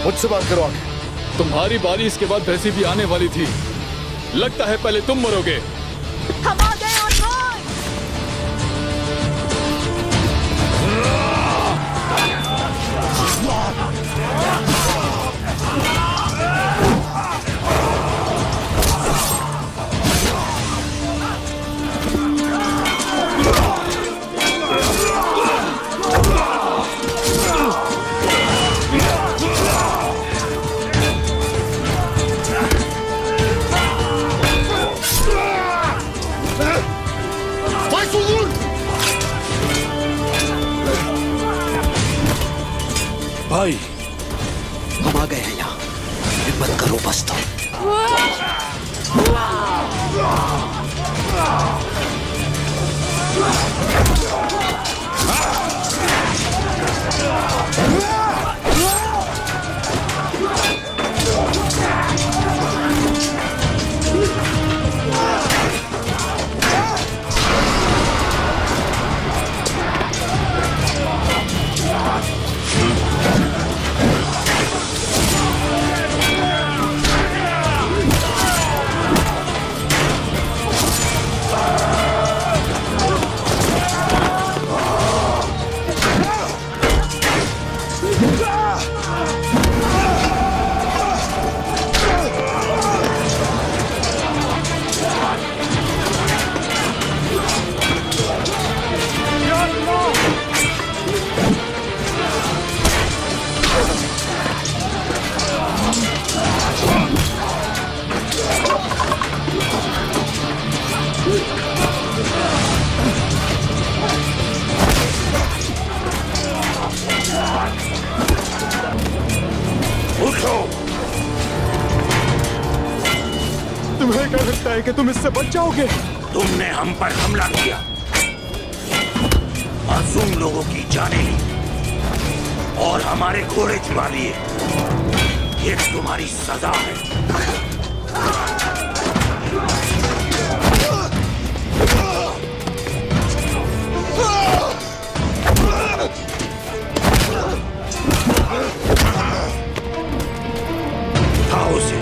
मुझसे बात करो आगे। तुम्हारी बारी इसके बाद वैसी भी आने वाली थी। लगता है पहले तुम मरोगे। हम आ गए भाई, हम आ गए हैं यहाँ। हिम्मत करो बस तो। तुम्हें क्या लगता है कि तुम इससे बच जाओगे? तुमने हम पर हमला किया, मासूम लोगों की जानें ली और हमारे घोड़े चुरा लिए। ये तुम्हारी सजा है। उठाओ उसे।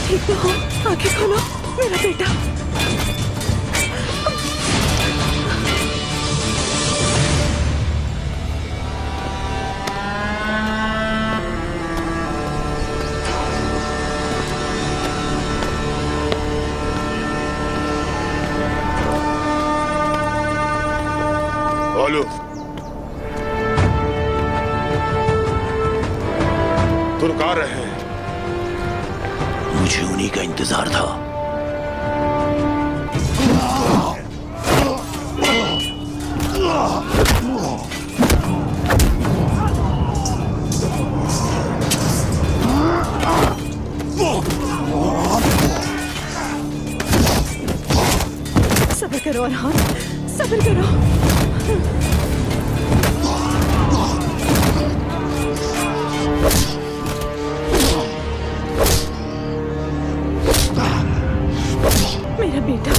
ठीक तो हो? आंखें खोलो मेरा बेटा। बोलो, तुर्क आ रहे हैं। मुझे उन्हीं का इंतजार था। सब्र करो अरहान, सब्र करो। मेरा बेटा।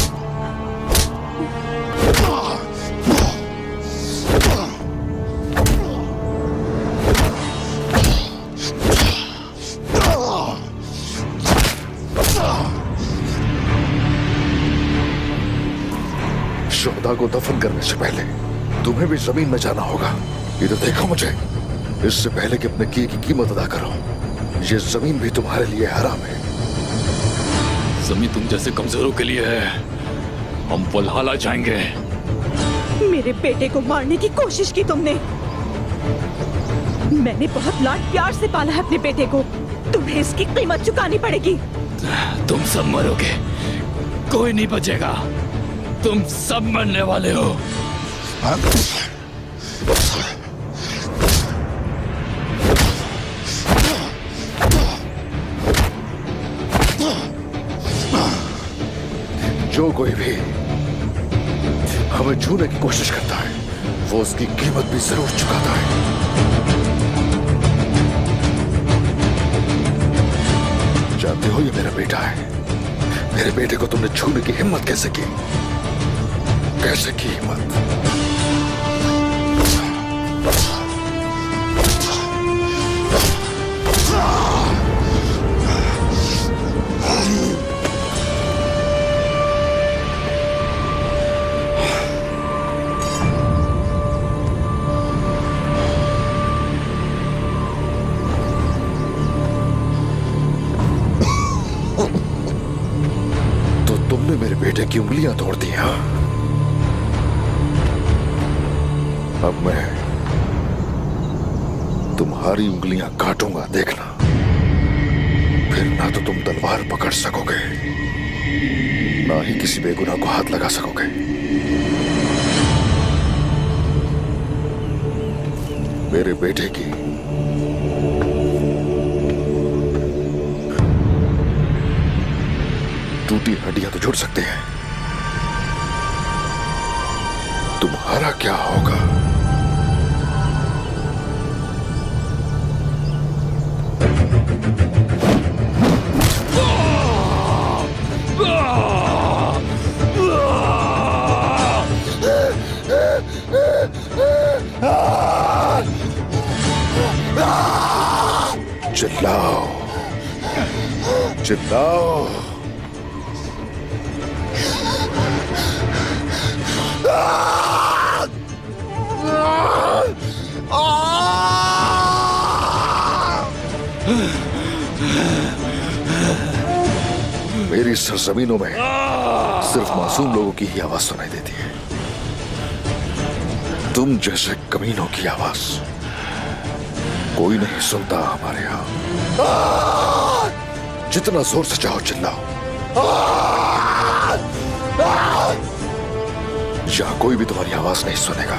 शुहदा को दफन करने से पहले तुम्हें भी जमीन में जाना होगा। इधर देखो मुझे। इससे पहले कि अपने किए की कीमत अदा करो, ये जमीन भी तुम्हारे लिए हराम है। जमीन तुम जैसे कमजोरों के लिए है। हम वल्हला जाएंगे। मेरे बेटे को मारने की कोशिश की तुमने। मैंने बहुत लाड प्यार से पाला है अपने बेटे को। तुम्हें इसकी कीमत चुकानी पड़ेगी। तुम सब मरोगे, कोई नहीं बचेगा। तुम सब मरने वाले हो। जो कोई भी हमें छूने की कोशिश करता है, वो उसकी कीमत भी जरूर चुकाता है। जानते हो, ये मेरा बेटा है। मेरे बेटे को तुमने छूने की हिम्मत कैसे की? कैसे की हिम्मत? तो तुमने मेरे बेटे की उंगलियां तोड़ दी। हाँ, अब मैं तुम्हारी उंगलियां काटूंगा, देखना। फिर ना तो तुम तलवार पकड़ सकोगे, ना ही किसी बेगुनाह को हाथ लगा सकोगे। मेरे बेटे की टूटी हड्डियां तो जुड़ सकते हैं, तुम्हारा क्या होगा? चिल्लाओ, चिल्लाओ। मेरी सरजमीनों में सिर्फ मासूम लोगों की ही आवाज सुनाई देती है। तुम जैसे कमीनों की आवाज कोई नहीं सुनता हमारे यहाँ। जितना जोर से चाहो चिल्लाओ, यहाँ कोई भी तुम्हारी आवाज नहीं सुनेगा।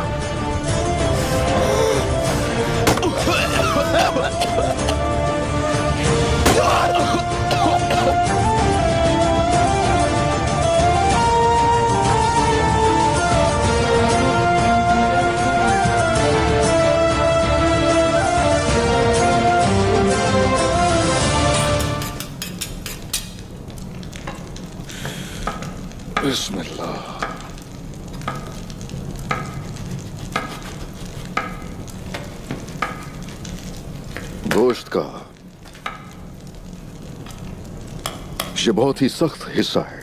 बिस्मिल्लाह। गोश्त का ये बहुत ही सख्त हिस्सा है,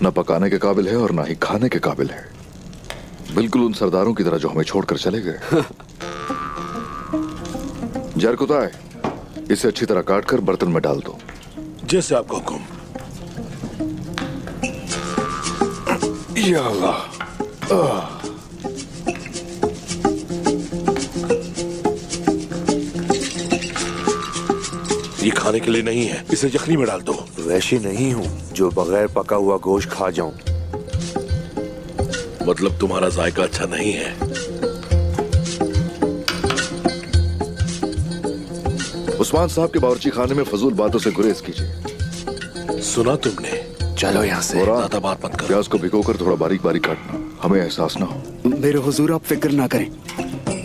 न पकाने के काबिल है और ना ही खाने के काबिल है। बिल्कुल उन सरदारों की तरह जो हमें छोड़कर चले गए। जरकुताय, इसे अच्छी तरह काटकर बर्तन में डाल दो। जैसे आपका हुक्म। या अल्लाह। ये खाने के लिए नहीं है, इसे यखनी में डाल दो। वैसे नहीं हूँ जो बगैर पका हुआ गोश्त खा जाऊं। मतलब तुम्हारा जायका अच्छा नहीं है। उस्मान साहब के बावर्ची खाने में फजूल बातों से गुरेज कीजिए। सुना तुमने? चलो यहाँ से। ज्यादा बात मत करो। प्याज को भिगोकर थोड़ा बारीक बारीक काटना, हमें एहसास ना हो। मेरे हुजूर आप फिक्र ना करें,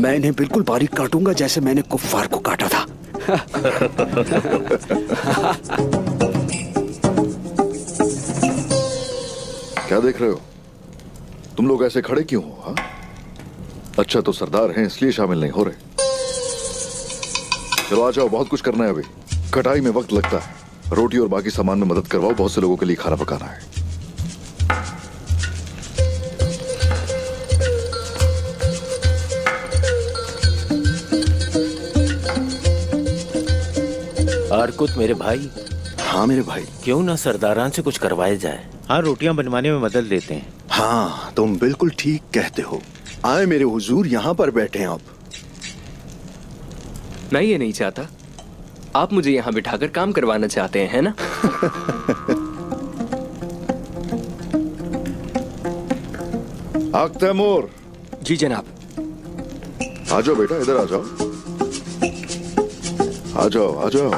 मैं इन्हें बिल्कुल बारीक काटूंगा जैसे मैंने कुफ्फार को काटा था। क्या देख रहे हो? तुम लोग ऐसे खड़े क्यों हो? हाँ? अच्छा तो सरदार हैं इसलिए शामिल नहीं हो रहे। चलो आ जाओ, बहुत कुछ करना है अभी। कटाई में वक्त लगता है, रोटी और बाकी सामान में मदद करवाओ, बहुत से लोगों के लिए खाना पकाना है। आरकुत मेरे भाई। हाँ मेरे भाई। क्यों ना सरदारान से कुछ करवाया जाए। हाँ, रोटियां बनवाने में मदद लेते हैं। हाँ तुम बिल्कुल ठीक कहते हो। आए मेरे हुजूर, यहाँ पर बैठे हैं आप। मैं ये नहीं चाहता, आप मुझे यहाँ बिठाकर काम करवाना चाहते हैं, है ना? आग तैमूर। जी जनाब। आ जाओ बेटा, इधर आ जाओ। आ जाओ आ जाओ।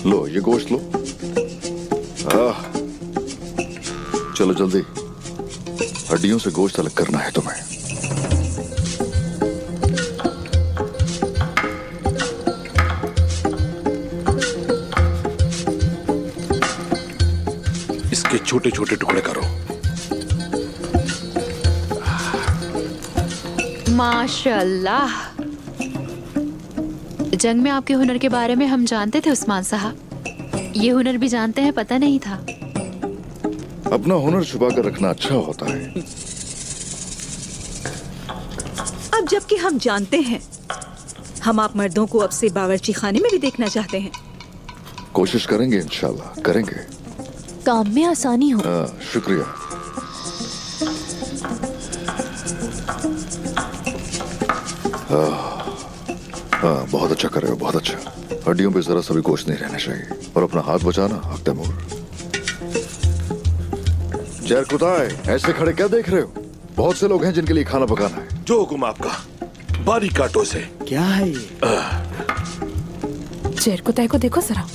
लो ये गोश्त लो। चलो जल्दी, हड्डियों से गोश्त अलग करना है तुम्हें। इसके छोटे छोटे टुकड़े करो। माशाल्लाह, जंग में आपके हुनर के बारे में हम जानते थे उस्मान साहब। ये हुनर भी जानते हैं, पता नहीं था। अपना हुनर छुपा कर रखना अच्छा होता है। अब जबकि हम जानते हैं, हम आप मर्दों को अब से बावर्ची खाने में भी देखना चाहते हैं। कोशिश करेंगे, इंशाल्लाह करेंगे। काम में आसानी हो। शुक्रिया। हाँ, बहुत अच्छा कर रहे हो, बहुत अच्छा। हड्डियों पे जरा सा भी गोश्त नहीं रहना चाहिए। और अपना हाथ बचाना आग तैमूर। जरकुताय, ऐसे खड़े क्या देख रहे हो? बहुत से लोग हैं जिनके लिए खाना पकाना है। जो हुक्म आपका। बारीक काटो से। क्या है ये? जरकुताय को देखो जरा,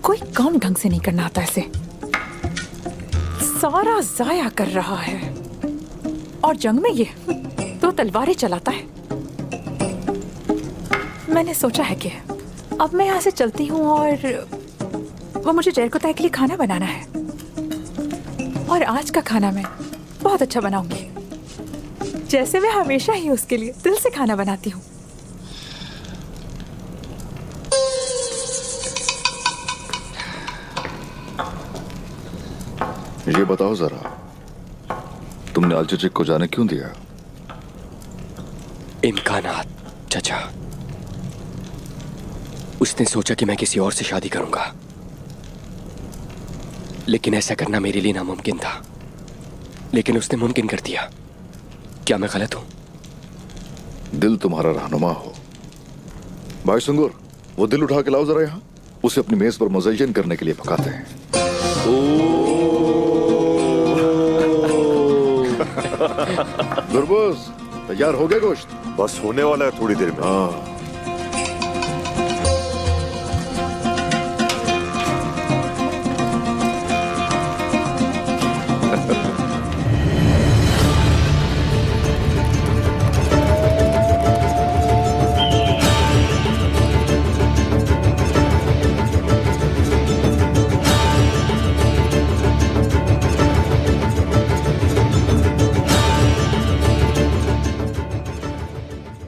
कोई काम ढंग से नहीं करना आता इसे। सारा जाया कर रहा है। और जंग में ये तो तलवारें चलाता है। मैंने सोचा है कि अब मैं यहाँ से चलती हूँ और वो मुझे जरकुताय के लिए खाना बनाना है। और आज का खाना मैं बहुत अच्छा बनाऊंगी, जैसे मैं हमेशा ही उसके लिए दिल से खाना बनाती हूँ। ये बताओ जरा, तुमने अलचचिक को जाने क्यों दिया? इम्कानात चाचा। उसने सोचा कि मैं किसी और से शादी करूंगा, लेकिन ऐसा करना मेरे लिए नामुमकिन था। लेकिन उसने मुमकिन कर दिया। क्या मैं गलत हूं? दिल तुम्हारा रहनुमा हो। भाई सुंगुर, वो दिल उठा के लाओ जरा यहाँ। उसे अपनी मेज पर मुज़य्यन करने के लिए पकाते हैं। गुरबूज, तैयार हो गया गोश्त? बस होने वाला है थोड़ी देर में। हाँ।